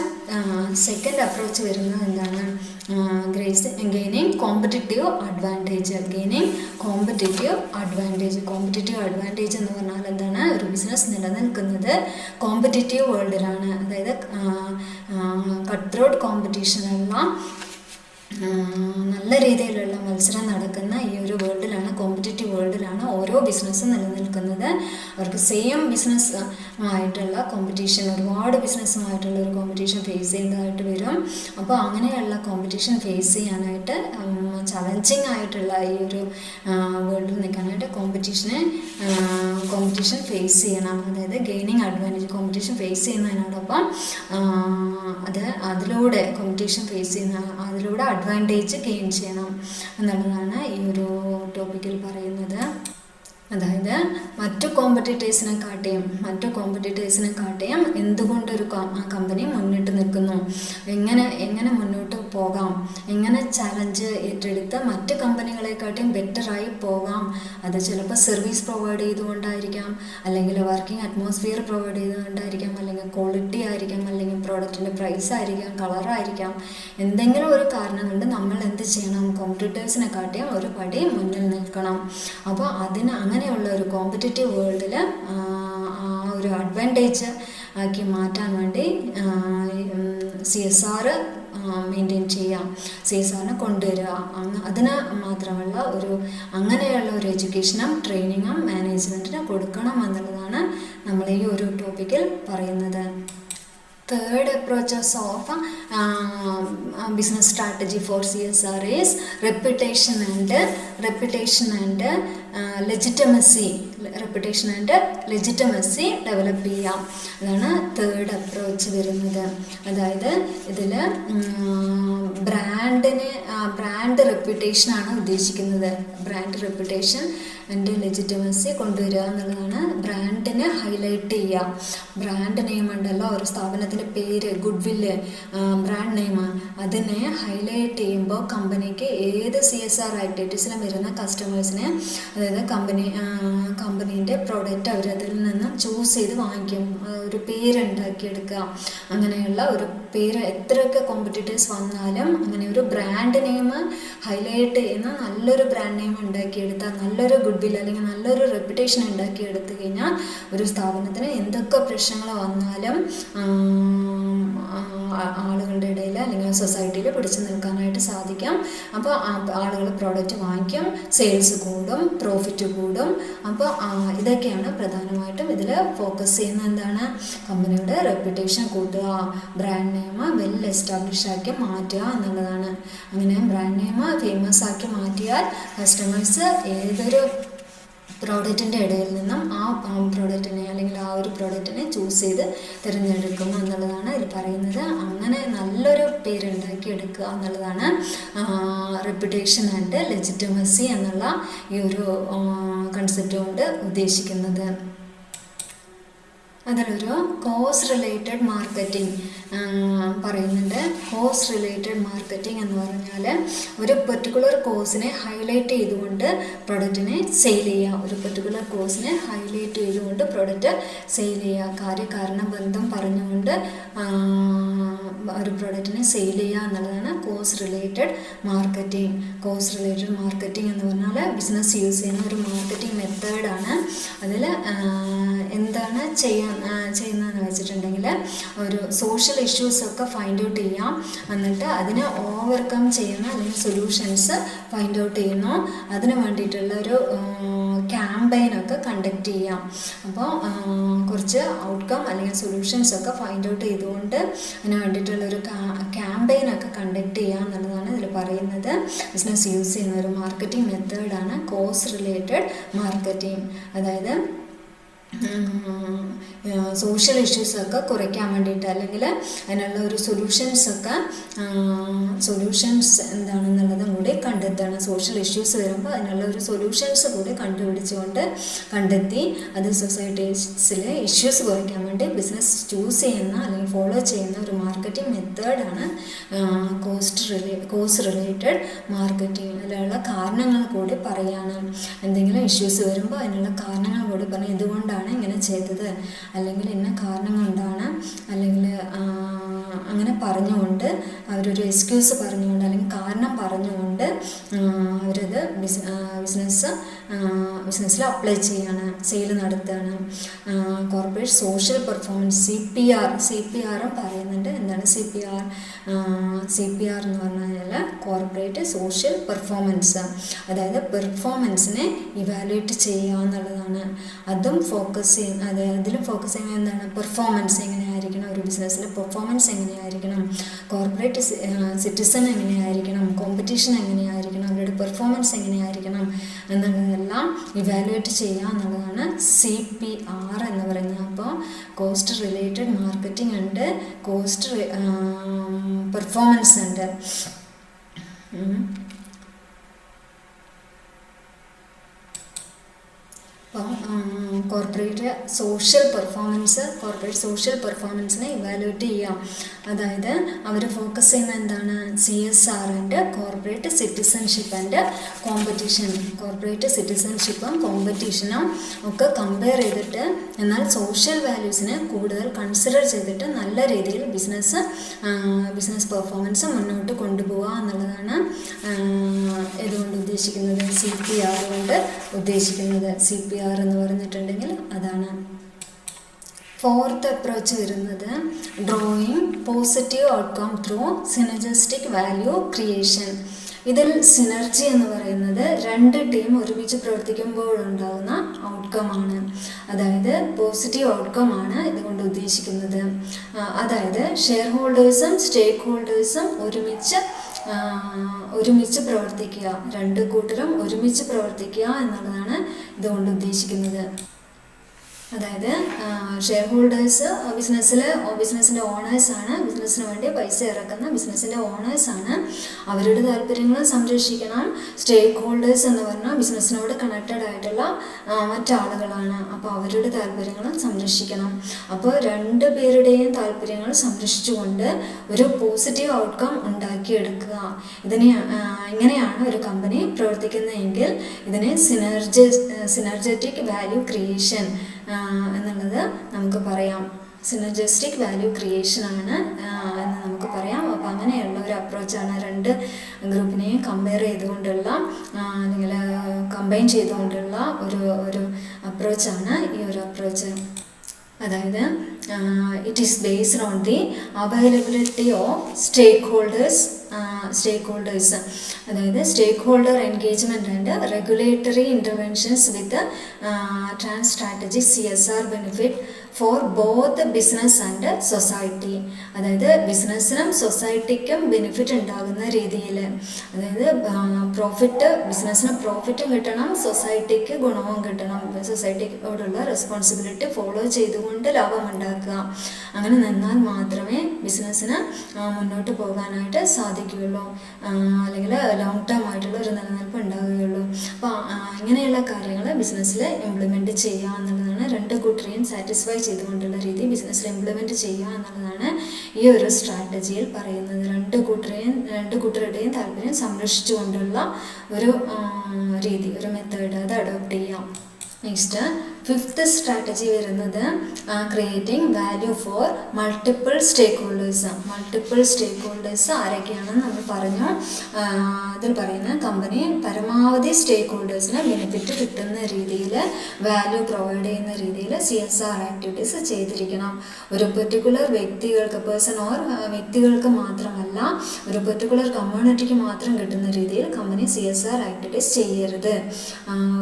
സെക്കൻഡ് അപ്രോച്ച് വരുന്നത് എന്താണ്, gaining competitive advantage. Competitive advantage എന്ന് പറഞ്ഞാൽ എന്താണ്, ഒരു ബിസിനസ് നിലനിൽക്കുന്നത് കോമ്പറ്റിറ്റീവ് വേൾഡിലാണ്, അതായത് കട്ട് ത്രോട്ട് കോമ്പറ്റീഷനുള്ള നല്ല രീതിയിലുള്ള മത്സരം നടക്കുന്ന ഈ ഒരു വേൾഡിലാണ്, കോമ്പറ്റിറ്റീവ് വേൾഡിലാണ് ഓരോ ബിസിനസ്സും നിലനിൽക്കുന്നത്. അവർക്ക് സെയിം ബിസിനസ് ആയിട്ടുള്ള കോമ്പറ്റീഷൻ, ഒരുപാട് ബിസിനസ്സുമായിട്ടുള്ള ഒരു കോമ്പറ്റീഷൻ ഫേസ് ചെയ്യേണ്ടതായിട്ട് വരും. അപ്പോൾ അങ്ങനെയുള്ള കോമ്പറ്റീഷൻ ഫേസ് ചെയ്യാനായിട്ട്, ചലഞ്ചിങ് ആയിട്ടുള്ള ഈ ഒരു വേൾഡിൽ നിൽക്കാനായിട്ട് കോമ്പറ്റീഷൻ ഫേസ് ചെയ്യണം. അതായത് ഗെയിനിങ് അഡ്വാൻറ്റേജ്, കോമ്പറ്റീഷൻ ഫേസ് ചെയ്യുന്നതിനോടൊപ്പം അതിലൂടെ അതിലൂടെ അഡ്വാൻറ്റേജ് ഗെയിൻ ചെയ്യണം എന്നുള്ളതാണ് ഈ ഒരു ടോപ്പിക്കിൽ പറയുന്നത്. അതായത് മറ്റു കോമ്പറ്റീറ്റേഴ്സിനെക്കാട്ടിയും എന്തുകൊണ്ടൊരു കമ്പനി മുന്നിട്ട് നിൽക്കുന്നു, എങ്ങനെ മുന്നോട്ട് പോകാം, എങ്ങനെ ചലഞ്ച് ഏറ്റെടുത്ത് മറ്റ് കമ്പനികളെക്കാട്ടിയും ബെറ്ററായി പോകാം. അത് ചിലപ്പോൾ സർവീസ് പ്രൊവൈഡ് ചെയ്തുകൊണ്ടായിരിക്കാം, അല്ലെങ്കിൽ വർക്കിംഗ് അറ്റ്മോസ്ഫിയർ പ്രൊവൈഡ് ചെയ്തുകൊണ്ടായിരിക്കാം, അല്ലെങ്കിൽ ക്വാളിറ്റി ആയിരിക്കാം, അല്ലെങ്കിൽ പ്രോഡക്റ്റിൻ്റെ പ്രൈസ് ആയിരിക്കാം, കളറായിരിക്കാം. എന്തെങ്കിലും ഒരു കാരണം കൊണ്ട് നമ്മൾ എന്ത് ചെയ്യണം, കോമ്പറ്റീറ്റേഴ്സിനെക്കാട്ടിയും ഒരു പടി മുന്നിൽ നിൽക്കണം. അപ്പോൾ അങ്ങനെയുള്ള ഒരു കോമ്പറ്റിറ്റീവ് വേൾഡിൽ ഒരു അഡ്വാൻറ്റേജ് ആക്കി മാറ്റാൻ വേണ്ടി CSR മെയിൻറ്റെയിൻ ചെയ്യാം, CSRനെ കൊണ്ടുവരിക. അതിന് മാത്രമല്ല, അങ്ങനെയുള്ള ഒരു എഡ്യൂക്കേഷനും ട്രെയിനിങ്ങും മാനേജ്മെൻറ്റിന് കൊടുക്കണം എന്നുള്ളതാണ് നമ്മൾ ഈ ഒരു ടോപ്പിക്കിൽ പറയുന്നത്. Third approaches of business strategy for CSR is reputation and legitimacy. Develop ചെയ്യാം. അതാണ് തേർഡ് അപ്രോച്ച് വരുന്നത്. അതായത് ഇതിൽ ബ്രാൻഡ് റെപ്യൂട്ടേഷനാണ് ഉദ്ദേശിക്കുന്നത്. ബ്രാൻഡ് റെപ്യൂട്ടേഷൻ ആൻഡ് ലെജിറ്റിമസി കൊണ്ടുവരിക എന്നുള്ളതാണ്. ബ്രാൻഡിനെ ഹൈലൈറ്റ് ചെയ്യുക. ബ്രാൻഡ് നെയിം ഉണ്ടല്ലോ, ഒരു സ്ഥാപനത്തിൻ്റെ പേര്, ഗുഡ് വില്ല്, ബ്രാൻഡ് നെയിം, അതിനെ ഹൈലൈറ്റ് ചെയ്യുമ്പോൾ കമ്പനിക്ക് ഏത് CSR ആക്ടിവിറ്റീസിലും വരുന്ന കസ്റ്റമേഴ്സിനെ, അതായത് കമ്പനീൻ്റെ പ്രോഡക്റ്റ് അവരതിൽ നിന്ന് ചൂസ് ചെയ്ത് വാങ്ങിക്കും. ഒരു പേരുണ്ടാക്കിയെടുക്കുക. അങ്ങനെയുള്ള ഒരു പേര്, എത്രയൊക്കെ കോമ്പറ്റീറ്റേഴ്സ് വന്നാലും അങ്ങനെ ഒരു ബ്രാൻഡ് നെയിം ഹൈലൈറ്റ് ചെയ്യുന്ന നല്ലൊരു ബ്രാൻഡ് നെയിം ഉണ്ടാക്കിയെടുത്താൽ, നല്ലൊരു ഗുഡ് വില്ല് അല്ലെങ്കിൽ നല്ലൊരു റെപ്യൂട്ടേഷൻ ഉണ്ടാക്കിയെടുത്തു കഴിഞ്ഞാൽ ഒരു സ്ഥാപനത്തിന് എന്തൊക്കെ പ്രശ്നങ്ങൾ വന്നാലും ആളുകളുടെ ഇടയിൽ അല്ലെങ്കിൽ സൊസൈറ്റിയിൽ പിടിച്ചു നിൽക്കാനായിട്ട് സാധിക്കും. അപ്പോൾ ആളുകൾ പ്രോഡക്റ്റ് വാങ്ങിക്കും, സെയിൽസ് കൂടും, പ്രോഫിറ്റ് കൂടും. അപ്പോൾ ഇതൊക്കെയാണ് പ്രധാനമായിട്ടും ഇതിൽ ഫോക്കസ് ചെയ്യുന്നത്. എന്താണ്, കമ്പനിയുടെ റെപ്യൂട്ടേഷൻ കൂട്ടുക, ബ്രാൻഡ് നെയിം വെൽ എസ്റ്റാബ്ലിഷ് ആക്കി മാറ്റുക എന്നുള്ളതാണ്. അങ്ങനെ ബ്രാൻഡ് നെയിം ഫേമസ് ആക്കി മാറ്റിയാൽ കസ്റ്റമേഴ്സ് ഏതൊരു പ്രോഡക്റ്റിൻ്റെ ഇടയിൽ നിന്നും ആ പ്രോഡക്റ്റിനെ അല്ലെങ്കിൽ ആ ഒരു പ്രോഡക്റ്റിനെ ചൂസ് ചെയ്ത് തിരഞ്ഞെടുക്കും എന്നുള്ളതാണ് ഇതിൽ പറയുന്നത്. അങ്ങനെ നല്ലൊരു പേരുണ്ടാക്കിയെടുക്കുക എന്നുള്ളതാണ് റെപ്യൂട്ടേഷൻ ആൻഡ് ലെജിറ്റിമസി എന്നുള്ള ഈ ഒരു കൺസെപ്റ്റ് കൊണ്ട് ഉദ്ദേശിക്കുന്നത്. അതിലൊരു കോസ്റ്റ് റിലേറ്റഡ് മാർക്കറ്റിംഗ് പറയുന്നുണ്ട്. കോസ്റ്റ് റിലേറ്റഡ് മാർക്കറ്റിംഗ് എന്ന് പറഞ്ഞാൽ ഒരു പെർട്ടിക്കുലർ കോഴ്സിനെ ഹൈലൈറ്റ് ചെയ്തുകൊണ്ട് പ്രൊഡക്റ്റിനെ സെയിൽ ചെയ്യുക. ഒരു പെർട്ടിക്കുലർ കോഴ്സിനെ ഹൈലൈറ്റ് ചെയ്തുകൊണ്ട് പ്രൊഡക്റ്റ് സെയിൽ ചെയ്യുക. കാര്യകാരണ ബന്ധം പറഞ്ഞുകൊണ്ട് ഒരു പ്രൊഡക്റ്റിനെ സെയിൽ ചെയ്യുക എന്നുള്ളതാണ് cost related marketing. Cost related marketing എന്ന് പറഞ്ഞാൽ ബിസിനസ് യൂസ് ചെയ്യുന്ന ഒരു മാർക്കറ്റിംഗ് മെത്തേഡാണ്. അതിൽ എന്താണ് ചെയ്യുന്നതെന്ന് വെച്ചിട്ടുണ്ടെങ്കിൽ ഒരു സോഷ്യൽ ഇഷ്യൂസൊക്കെ ഫൈൻഡ് ഔട്ട് ചെയ്യാം, എന്നിട്ട് അതിനെ ഓവർകം ചെയ്യുന്ന അല്ലെങ്കിൽ സൊല്യൂഷൻസ് ഫൈൻഡ് ഔട്ട് ചെയ്യുന്നു. അതിന് വേണ്ടിയിട്ടുള്ള ഒരു ക്യാമ്പയിനൊക്കെ കണ്ടക്ട് ചെയ്യാം. അപ്പോൾ കുറച്ച് ഔട്ട്കം അല്ലെങ്കിൽ സൊല്യൂഷൻസൊക്കെ ഫൈൻഡ് ഔട്ട് ചെയ്തുകൊണ്ട് അതിന് വേണ്ടിയിട്ടുള്ളൊരു ക്യാമ്പയിനൊക്കെ കണ്ടക്ട് ചെയ്യുക എന്നുള്ളതാണ് ഇതിൽ പറയുന്നത്. ബിസിനസ് യൂസ് ചെയ്യുന്ന ഒരു മാർക്കറ്റിംഗ് മെത്തേഡാണ് കോസ്റ്റ് റിലേറ്റഡ് മാർക്കറ്റിംഗ്. അതായത് സോഷ്യൽ ഇഷ്യൂസൊക്കെ കുറയ്ക്കാൻ വേണ്ടിയിട്ട് അല്ലെങ്കിൽ അതിനുള്ള ഒരു സൊല്യൂഷൻസ് എന്താണെന്നുള്ളതും കൂടി കണ്ടെത്താണ്. സോഷ്യൽ ഇഷ്യൂസ് വരുമ്പോൾ അതിനുള്ള ഒരു സൊല്യൂഷൻസ് കൂടി കണ്ടെത്തി അത് സൊസൈറ്റീസിലെ ഇഷ്യൂസ് കുറയ്ക്കാൻ വേണ്ടി ബിസിനസ് ചൂസ് ചെയ്യുന്ന അല്ലെങ്കിൽ ഫോളോ ചെയ്യുന്ന ഒരു മാർക്കറ്റിംഗ് മെത്തേഡാണ് കോസ്റ്റ് റിലേറ്റഡ് മാർക്കറ്റിംഗ്. അതിലുള്ള കാരണങ്ങൾ കൂടി പറയാണ്. എന്തെങ്കിലും ഇഷ്യൂസ് വരുമ്പോൾ അതിനുള്ള കാരണങ്ങൾ കൂടി പറഞ്ഞ് ഇതുകൊണ്ടാണ് ഇങ്ങനെ ചെയ്തത്, അല്ലെങ്കിൽ ഇന്ന കാരണം കൊണ്ടാണ്, അല്ലെങ്കിൽ അങ്ങനെ പറഞ്ഞുകൊണ്ട് അവരൊരു എക്സ്ക്യൂസ് പറഞ്ഞുകൊണ്ട് അല്ലെങ്കിൽ കാരണം പറഞ്ഞുകൊണ്ട് അവരത് ബിസിനസ്സിൽ അപ്ലൈ ചെയ്യാണ്, സെയിൽ നടത്തുകയാണ്. കോർപ്പറേറ്റ് സോഷ്യൽ പെർഫോമൻസ് CPRും പറയുന്നുണ്ട്. എന്താണ് CPR എന്ന് പറഞ്ഞു കഴിഞ്ഞാൽ കോർപ്പറേറ്റ് സോഷ്യൽ പെർഫോമൻസ്. അതായത് പെർഫോമൻസിനെ ഇവാലുവേറ്റ് ചെയ്യുക എന്നുള്ളതാണ്. അതിലും ഫോക്കസ് ചെയ്യുന്നത് എന്താണ്, പെർഫോമൻസ് എങ്ങനെയായിരിക്കണം, ഒരു ബിസിനസ്സിലെ പെർഫോമൻസ് എങ്ങനെയായിരിക്കണം, കോർപ്പറേറ്റ് സിറ്റിസൺ എങ്ങനെയായിരിക്കണം, കോമ്പറ്റീഷൻ എങ്ങനെയായിരിക്കണം, അവരുടെ പെർഫോമൻസ് എങ്ങനെയായിരിക്കണം എന്നുള്ളതെല്ലാം ഇവാലുവേറ്റ് ചെയ്യുക എന്നുള്ളതാണ് CPR എന്ന് പറയുന്നത്. അപ്പോൾ കോസ്റ്റ് റിലേറ്റഡ് മാർക്കറ്റിംഗ് ഉണ്ട്, കോസ്റ്റ് പെർഫോമൻസ് ഉണ്ട്. അപ്പോൾ കോർപ്പറേറ്റ് സോഷ്യൽ പെർഫോമൻസിനെ ഇവാലുവേറ്റ് ചെയ്യാം. അതായത് അവർ ഫോക്കസ് ചെയ്യുന്ന എന്താണ്, CSR and corporate citizenship and competition. Corporate സിറ്റിസൺഷിപ്പും കോമ്പറ്റീഷനും ഒക്കെ കമ്പയർ ചെയ്തിട്ട് എന്നാൽ സോഷ്യൽ വാല്യൂസിനെ കൂടുതൽ കൺസിഡർ ചെയ്തിട്ട് നല്ല രീതിയിൽ ബിസിനസ് പെർഫോമൻസ് മുന്നോട്ട് കൊണ്ടുപോവുക എന്നുള്ളതാണ് ഇതുകൊണ്ട് ഉദ്ദേശിക്കുന്നത്, CPR കൊണ്ട് ഉദ്ദേശിക്കുന്നത്. CPR എന്ന് പറഞ്ഞിട്ടുണ്ടെങ്കിൽ അതാണ്. ഫോർത്ത് അപ്രോച്ച് വരുന്നത് drawing positive outcome through synergistic value creation. ഇതിൽ സിനർജി എന്ന് പറയുന്നത് രണ്ട് ടീം ഒരുമിച്ച് പ്രവർത്തിക്കുമ്പോഴുണ്ടാകുന്ന ഔട്ട്കമാണ്. അതായത് പോസിറ്റീവ് ഔട്ട്കമാണ് ഇതുകൊണ്ട് ഉദ്ദേശിക്കുന്നത്. അതായത് ഷെയർ ഹോൾഡേഴ്സും സ്റ്റേക്ക് ഹോൾഡേഴ്സും ഒരുമിച്ച് പ്രവർത്തിക്കുക, രണ്ട് കൂട്ടരും ഒരുമിച്ച് പ്രവർത്തിക്കുക എന്നുള്ളതാണ് ഇതുകൊണ്ട് ഉദ്ദേശിക്കുന്നത്. അതായത് ഷെയർ ഹോൾഡേഴ്സ് ബിസിനസ്സിൻ്റെ ഓണേഴ്സാണ്, ബിസിനസ്സിന് വേണ്ടി പൈസ ഇറക്കുന്ന ബിസിനസ്സിൻ്റെ ഓണേഴ്സാണ്. അവരുടെ താല്പര്യങ്ങൾ സംരക്ഷിക്കണം. സ്റ്റേക്ക് ഹോൾഡേഴ്സ് എന്ന് പറഞ്ഞാൽ ബിസിനസ്സിനോട് കണക്റ്റഡ് ആയിട്ടുള്ള മറ്റാളുകളാണ്. അപ്പോൾ അവരുടെ താല്പര്യങ്ങളും സംരക്ഷിക്കണം. അപ്പോൾ രണ്ട് പേരുടെയും താല്പര്യങ്ങൾ സംരക്ഷിച്ചുകൊണ്ട് ഒരു പോസിറ്റീവ് ഔട്ട്കം ഉണ്ടാക്കിയെടുക്കുക. ഇങ്ങനെയാണ് ഒരു കമ്പനി പ്രവർത്തിക്കുന്നതെങ്കിൽ ഇതിനെ സിനർജറ്റിക് വാല്യൂ ക്രിയേഷൻ എന്നുള്ളത് നമുക്ക് പറയാം. സിനർജിസ്റ്റിക് വാല്യൂ ക്രിയേഷൻ ആണ് എന്ന് നമുക്ക് പറയാം. അപ്പോൾ അങ്ങനെയുള്ള ഒരു അപ്രോച്ചാണ് രണ്ട് ഗ്രൂപ്പിനെയും കമ്പയർ ചെയ്തുകൊണ്ടുള്ള അല്ലെങ്കിൽ കമ്പൈൻ ചെയ്തുകൊണ്ടുള്ള ഒരു അപ്രോച്ചാണ് ഈ ഒരു അപ്രോച്ച്. അതായത് it is based on the availability of stakeholders. അതായത് stakeholder engagement and regulatory interventions with trans strategy CSR benefit for both business and society. അതായത് ബിസിനസ്സിനും സൊസൈറ്റിക്കും ബെനിഫിറ്റ് ഉണ്ടാകുന്ന രീതിയിൽ, അതായത് ബിസിനസ്സിന് പ്രോഫിറ്റും കിട്ടണം, സൊസൈറ്റിക്ക് ഗുണവും കിട്ടണം. സൊസൈറ്റിയോടുള്ള റെസ്പോൺസിബിലിറ്റി ഫോളോ ചെയ്തുകൊണ്ട് ലാഭം ഉണ്ടാക്കുക. അങ്ങനെ നിന്നാൽ മാത്രമേ ബിസിനസ്സിന് മുന്നോട്ട് പോകാനായിട്ട് സാധിക്കുകയുള്ളൂ, അല്ലെങ്കിൽ ലോങ് ടേം ആയിട്ടുള്ള ഒരു നിലനിൽപ്പ് ഉണ്ടാവുകയുള്ളൂ. അപ്പോൾ ഇങ്ങനെയുള്ള കാര്യങ്ങൾ ബിസിനസ്സിൽ ഇംപ്ലിമെൻറ്റ് ചെയ്യുക എന്നുള്ളതാണ്. രണ്ട് കൂട്ടരെയും സാറ്റിസ്ഫൈ ചെയ്തുകൊണ്ടുള്ള രീതി ബിസിനസ്സിൽ ഇംപ്ലിമെൻറ്റ് ചെയ്യുക എന്നുള്ളതാണ് ഈ ഒരു സ്ട്രാറ്റജിയിൽ പറയുന്നത്. രണ്ട് കൂട്ടരുടെയും താല്പര്യം സംരക്ഷിച്ചുകൊണ്ടുള്ള ഒരു രീതി, ഒരു മെത്തേഡ് അത് അഡോപ്റ്റ് ചെയ്യാം. നെക്സ്റ്റ് ഫിഫ്ത്ത് സ്ട്രാറ്റജി വരുന്നത് creating value for multiple stake holders ആരൊക്കെയാണെന്ന് നമ്മൾ പറഞ്ഞു. അതിൽ പറയുന്ന കമ്പനി പരമാവധി സ്റ്റേക്ക് ഹോൾഡേഴ്സിന് ബെനിഫിറ്റ് കിട്ടുന്ന രീതിയിൽ, വാല്യൂ പ്രൊവൈഡ് ചെയ്യുന്ന രീതിയിൽ CSR ആക്ടിവിറ്റീസ് ചെയ്തിരിക്കണം. ഒരു പെർട്ടിക്കുലർ വ്യക്തികൾക്ക് മാത്രമല്ല, ഒരു പെർട്ടിക്കുലർ കമ്മ്യൂണിറ്റിക്ക് മാത്രം കിട്ടുന്ന രീതിയിൽ കമ്പനി CSR ആക്ടിവിറ്റീസ് ചെയ്യരുത്.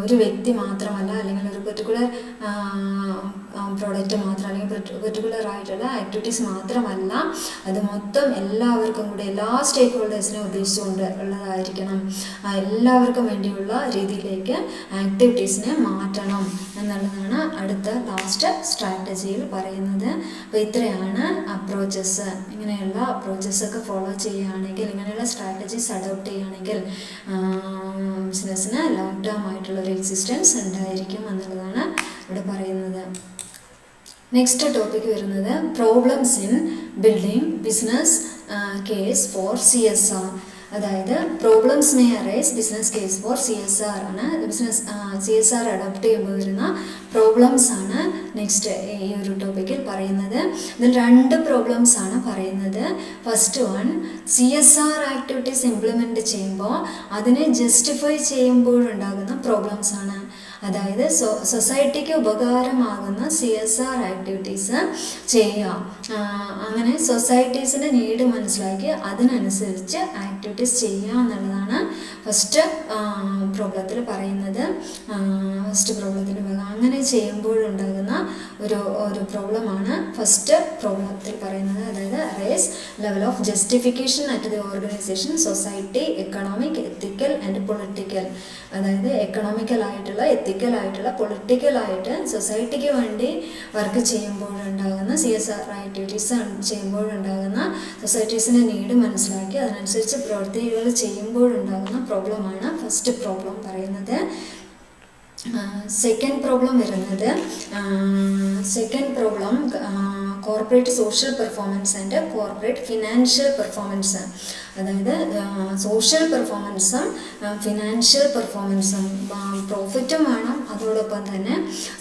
ഒരു വ്യക്തി മാത്രമല്ല, അല്ലെങ്കിൽ ഒരു പെർട്ടിക്കുലർ പ്രോഡക്റ്റ് മാത്രം, അല്ലെങ്കിൽ പെർട്ടിക്കുലർ ആയിട്ടുള്ള ആക്ടിവിറ്റീസ് മാത്രമല്ല, അത് മൊത്തം എല്ലാവർക്കും കൂടി, എല്ലാ സ്റ്റേക്ക് ഹോൾഡേഴ്സിനെ ഉദ്ദേശിച്ചുകൊണ്ട് ഉള്ളതായിരിക്കണം. എല്ലാവർക്കും വേണ്ടിയുള്ള രീതിയിലേക്ക് ആക്ടിവിറ്റീസിനെ മാറ്റണം എന്നുള്ളതാണ് അടുത്ത ലാസ്റ്റ് സ്ട്രാറ്റജിയിൽ പറയുന്നത്. അപ്പോൾ ഇത്രയാണ് അപ്രോച്ചസ്. ഇങ്ങനെയുള്ള അപ്രോച്ചസൊക്കെ ഫോളോ ചെയ്യുകയാണെങ്കിൽ, ഇങ്ങനെയുള്ള സ്ട്രാറ്റജീസ് അഡോപ്റ്റ് ചെയ്യുകയാണെങ്കിൽ ബിസിനസ്സിന് ലോങ് ടേം ആയിട്ടുള്ളൊരു എക്സിസ്റ്റൻസ് ഉണ്ടായിരിക്കും എന്നുള്ളതാണ് ഇവിടെ പറയുന്നത്. നെക്സ്റ്റ് ടോപ്പിക് വരുന്നത് problems in building business case for CSR. അതായത് problems may arise business case for CSR ആണ്. CSR അഡോപ്റ്റ് ചെയ്യുമ്പോൾ വരുന്ന പ്രോബ്ലംസ് ആണ് നെക്സ്റ്റ് ഈ ഒരു ടോപ്പിക്കിൽ പറയുന്നത്. ഇതിൽ 2 പ്രോബ്ലംസ് ആണ് പറയുന്നത്. First one, CSR activities implement ചെയ്യുമ്പോൾ അതിനെ ജസ്റ്റിഫൈ ചെയ്യുമ്പോഴുണ്ടാകുന്ന പ്രോബ്ലംസ് ആണ്. അതായത് സൊസൈറ്റിക്ക് ഉപകാരമാകുന്ന CSR ആക്ടിവിറ്റീസ് ചെയ്യുക. അങ്ങനെ സൊസൈറ്റീസിൻ്റെ നീഡ് മനസ്സിലാക്കി അതിനനുസരിച്ച് ആക്ടിവിറ്റീസ് ചെയ്യുക എന്നുള്ളതാണ് ഫസ്റ്റ് പ്രോബ്ലത്തിൽ പറയുന്നത്. അങ്ങനെ ചെയ്യുമ്പോഴുണ്ടാകുന്ന ഒരു പ്രോബ്ലമാണ് ഫസ്റ്റ് പ്രോബ്ലത്തിൽ പറയുന്നത്. അതായത് arise level of justification at the organisation, society, economic, ethical and political. അതായത് എക്കണോമിക്കലായിട്ടുള്ള, എത്തിക്കലായിട്ടുള്ള, പൊളിറ്റിക്കലായിട്ട് സൊസൈറ്റിക്ക് വേണ്ടി വർക്ക് ചെയ്യുമ്പോഴുണ്ടാകുന്ന CSR ആക്ടിവിറ്റീസ് ചെയ്യുമ്പോഴുണ്ടാകുന്ന സൊസൈറ്റീസിൻ്റെ നീഡ് മനസ്സിലാക്കി അതിനനുസരിച്ച് പ്രവൃത്തികൾ ചെയ്യുമ്പോഴുണ്ടാകുന്ന പ്രോബ്ലമാണ് ഫസ്റ്റ് പ്രോബ്ലം പറയുന്നത്. സെക്കൻഡ് പ്രോബ്ലം വരുന്നത് corporate social performance and corporate financial performance. അതായത് സോഷ്യൽ പെർഫോമൻസും ഫിനാൻഷ്യൽ പെർഫോമൻസും, പ്രോഫിറ്റും വേണം, അതോടൊപ്പം തന്നെ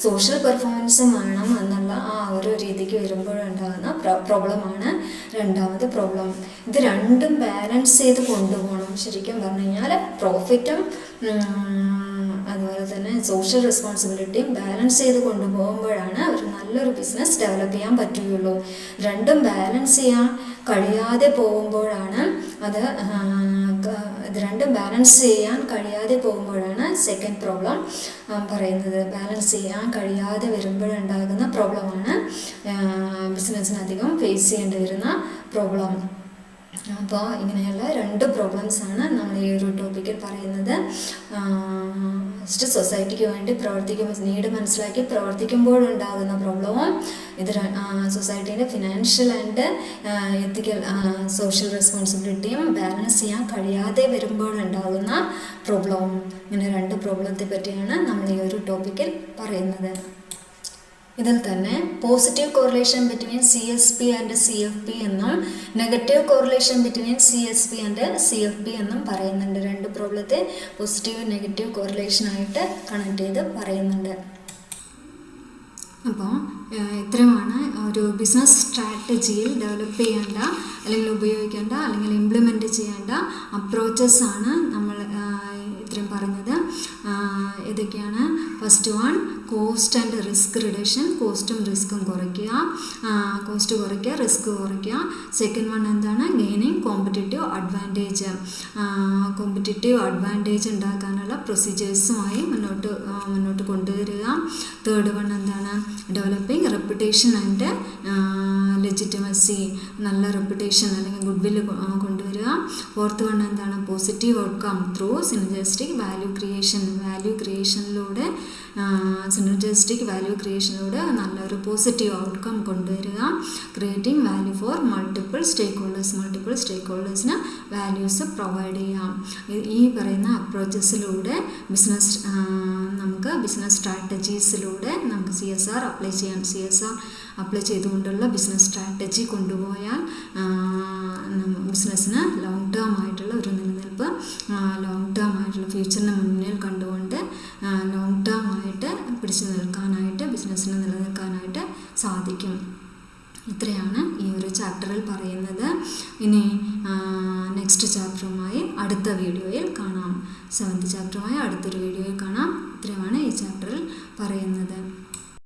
സോഷ്യൽ പെർഫോമൻസും വേണം എന്നുള്ള ആ ഒരു രീതിക്ക് വരുമ്പോഴുണ്ടാകുന്ന പ്രോബ്ലമാണ് രണ്ടാമത് പ്രോബ്ലം. ഇത് രണ്ടും ബാലൻസ് ചെയ്ത് കൊണ്ടുപോകണം. ശരിക്കും പറഞ്ഞു കഴിഞ്ഞാൽ പ്രോഫിറ്റും അതുപോലെ തന്നെ സോഷ്യൽ റെസ്പോൺസിബിലിറ്റിയും ബാലൻസ് ചെയ്ത് കൊണ്ടുപോകുമ്പോഴാണ് ഒരു നല്ലൊരു ബിസിനസ് ഡെവലപ്പ് ചെയ്യാൻ പറ്റുകയുള്ളൂ. രണ്ടും ബാലൻസ് ചെയ്യാൻ കഴിയാതെ പോകുമ്പോഴാണ് സെക്കൻഡ് പ്രോബ്ലം പറയുന്നത്. ബാലൻസ് ചെയ്യാൻ കഴിയാതെ വരുമ്പോഴുണ്ടാകുന്ന പ്രോബ്ലമാണ് ബിസിനസ്സിനധികം ഫേസ് ചെയ്യേണ്ടി വരുന്ന പ്രോബ്ലം. അപ്പോൾ ഇങ്ങനെയുള്ള 2 പ്രോബ്ലംസാണ് നമ്മൾ ഈ ഒരു ടോപ്പിക്കിൽ പറയുന്നത്. ഫസ്റ്റ് സൊസൈറ്റിക്ക് വേണ്ടി നീഡ് മനസ്സിലാക്കി പ്രവർത്തിക്കുമ്പോഴുണ്ടാകുന്ന പ്രോബ്ലവും, ഇത് സൊസൈറ്റീൻ്റെ ഫിനാൻഷ്യൽ ആൻഡ് എത്തിക്കൽ സോഷ്യൽ റെസ്പോൺസിബിലിറ്റിയും ബാലൻസ് ചെയ്യാൻ കഴിയാതെ വരുമ്പോഴുണ്ടാകുന്ന പ്രോബ്ലവും. ഇങ്ങനെ 2 പ്രോബ്ലത്തെ പറ്റിയാണ് നമ്മൾ ഈ ഒരു ടോപ്പിക്കിൽ പറയുന്നത്. ഇതിൽ തന്നെ positive correlation between CSP and CFP എന്നും negative correlation between CSP and CFP എന്നും പറയുന്നുണ്ട്. 2 പ്രോബ്ലത്തെ പോസിറ്റീവ് നെഗറ്റീവ് കോറിലേഷനായിട്ട് കണക്ട് ചെയ്ത് പറയുന്നുണ്ട്. അപ്പോൾ ഇത്രയുമാണ് ഒരു ബിസിനസ് സ്ട്രാറ്റജിയിൽ ഡെവലപ്പ് ചെയ്യേണ്ട, അല്ലെങ്കിൽ ഉപയോഗിക്കേണ്ട, അല്ലെങ്കിൽ ഇംപ്ലിമെൻറ്റ് ചെയ്യേണ്ട അപ്രോച്ചസാണ് നമ്മൾ ഇത്രയും പറഞ്ഞത്. ഇതൊക്കെയാണ്. First one, cost and risk reduction. കോസ്റ്റും റിസ്ക്കും കുറയ്ക്കുക, റിസ്ക് കുറയ്ക്കുക. സെക്കൻഡ് വൺ എന്താണ്? ഗെയിനിങ് കോമ്പറ്റേറ്റീവ് അഡ്വാൻറ്റേജ് ഉണ്ടാക്കാനുള്ള പ്രൊസീജിയേഴ്സുമായി മുന്നോട്ട് കൊണ്ടുവരിക. തേർഡ് വൺ എന്താണ്? ഡെവലപ്പിംഗ് റെപ്യൂട്ടേഷൻ ആൻഡ് ലെജിറ്റിമസി, നല്ല റെപ്യൂട്ടേഷൻ അല്ലെങ്കിൽ ഗുഡ് വില്ല് കൊണ്ടുവരിക. ഫോർത്ത് വൺ എന്താണ്? Positive outcome through synergistic value creation. Value ക്രിയേഷനിലൂടെ സിനർജിസ്റ്റിക് വാല്യൂ ക്രിയേഷനിലൂടെ നല്ലൊരു പോസിറ്റീവ് ഔട്ട്കം കൊണ്ടുവരിക. Creating value for multiple stakeholders. Multiple സ്റ്റേക്ക് ഹോൾഡേഴ്സിന് വാല്യൂസ് പ്രൊവൈഡ് ചെയ്യാം. ഈ പറയുന്ന അപ്രോച്ചസിലൂടെ നമുക്ക് ബിസിനസ് സ്ട്രാറ്റജീസിലൂടെ നമുക്ക് CSR അപ്ലൈ ചെയ്യാം. CSR അപ്ലൈ ചെയ്തുകൊണ്ടുള്ള ബിസിനസ് സ്ട്രാറ്റജി കൊണ്ടുപോയാൽ ബിസിനസ്സിന് ലോങ് ടേം ആയിട്ടുള്ള ഒരു നിലനിൽപ്പ്, ലോങ് ടേം ആയിട്ടുള്ള ഫ്യൂച്ചറിനെ മുന്നിൽ കണ്ടുകൊണ്ട് ലോങ് ടേം ആയിട്ട് പിടിച്ചു നിൽക്കാനായിട്ട്, ബിസിനസ്സിന് നിലനിൽക്കാനായിട്ട് സാധിക്കും. ഇത്രയാണ് ഈ ഒരു ചാപ്റ്ററിൽ പറയുന്നത്. ഇനി നെക്സ്റ്റ് ചാപ്റ്ററുമായി അടുത്ത വീഡിയോയിൽ കാണാം. 7th ചാപ്റ്ററുമായി അടുത്തൊരു വീഡിയോയിൽ കാണാം. ഇത്രയുമാണ് ഈ ചാപ്റ്ററിൽ പറയുന്നത്.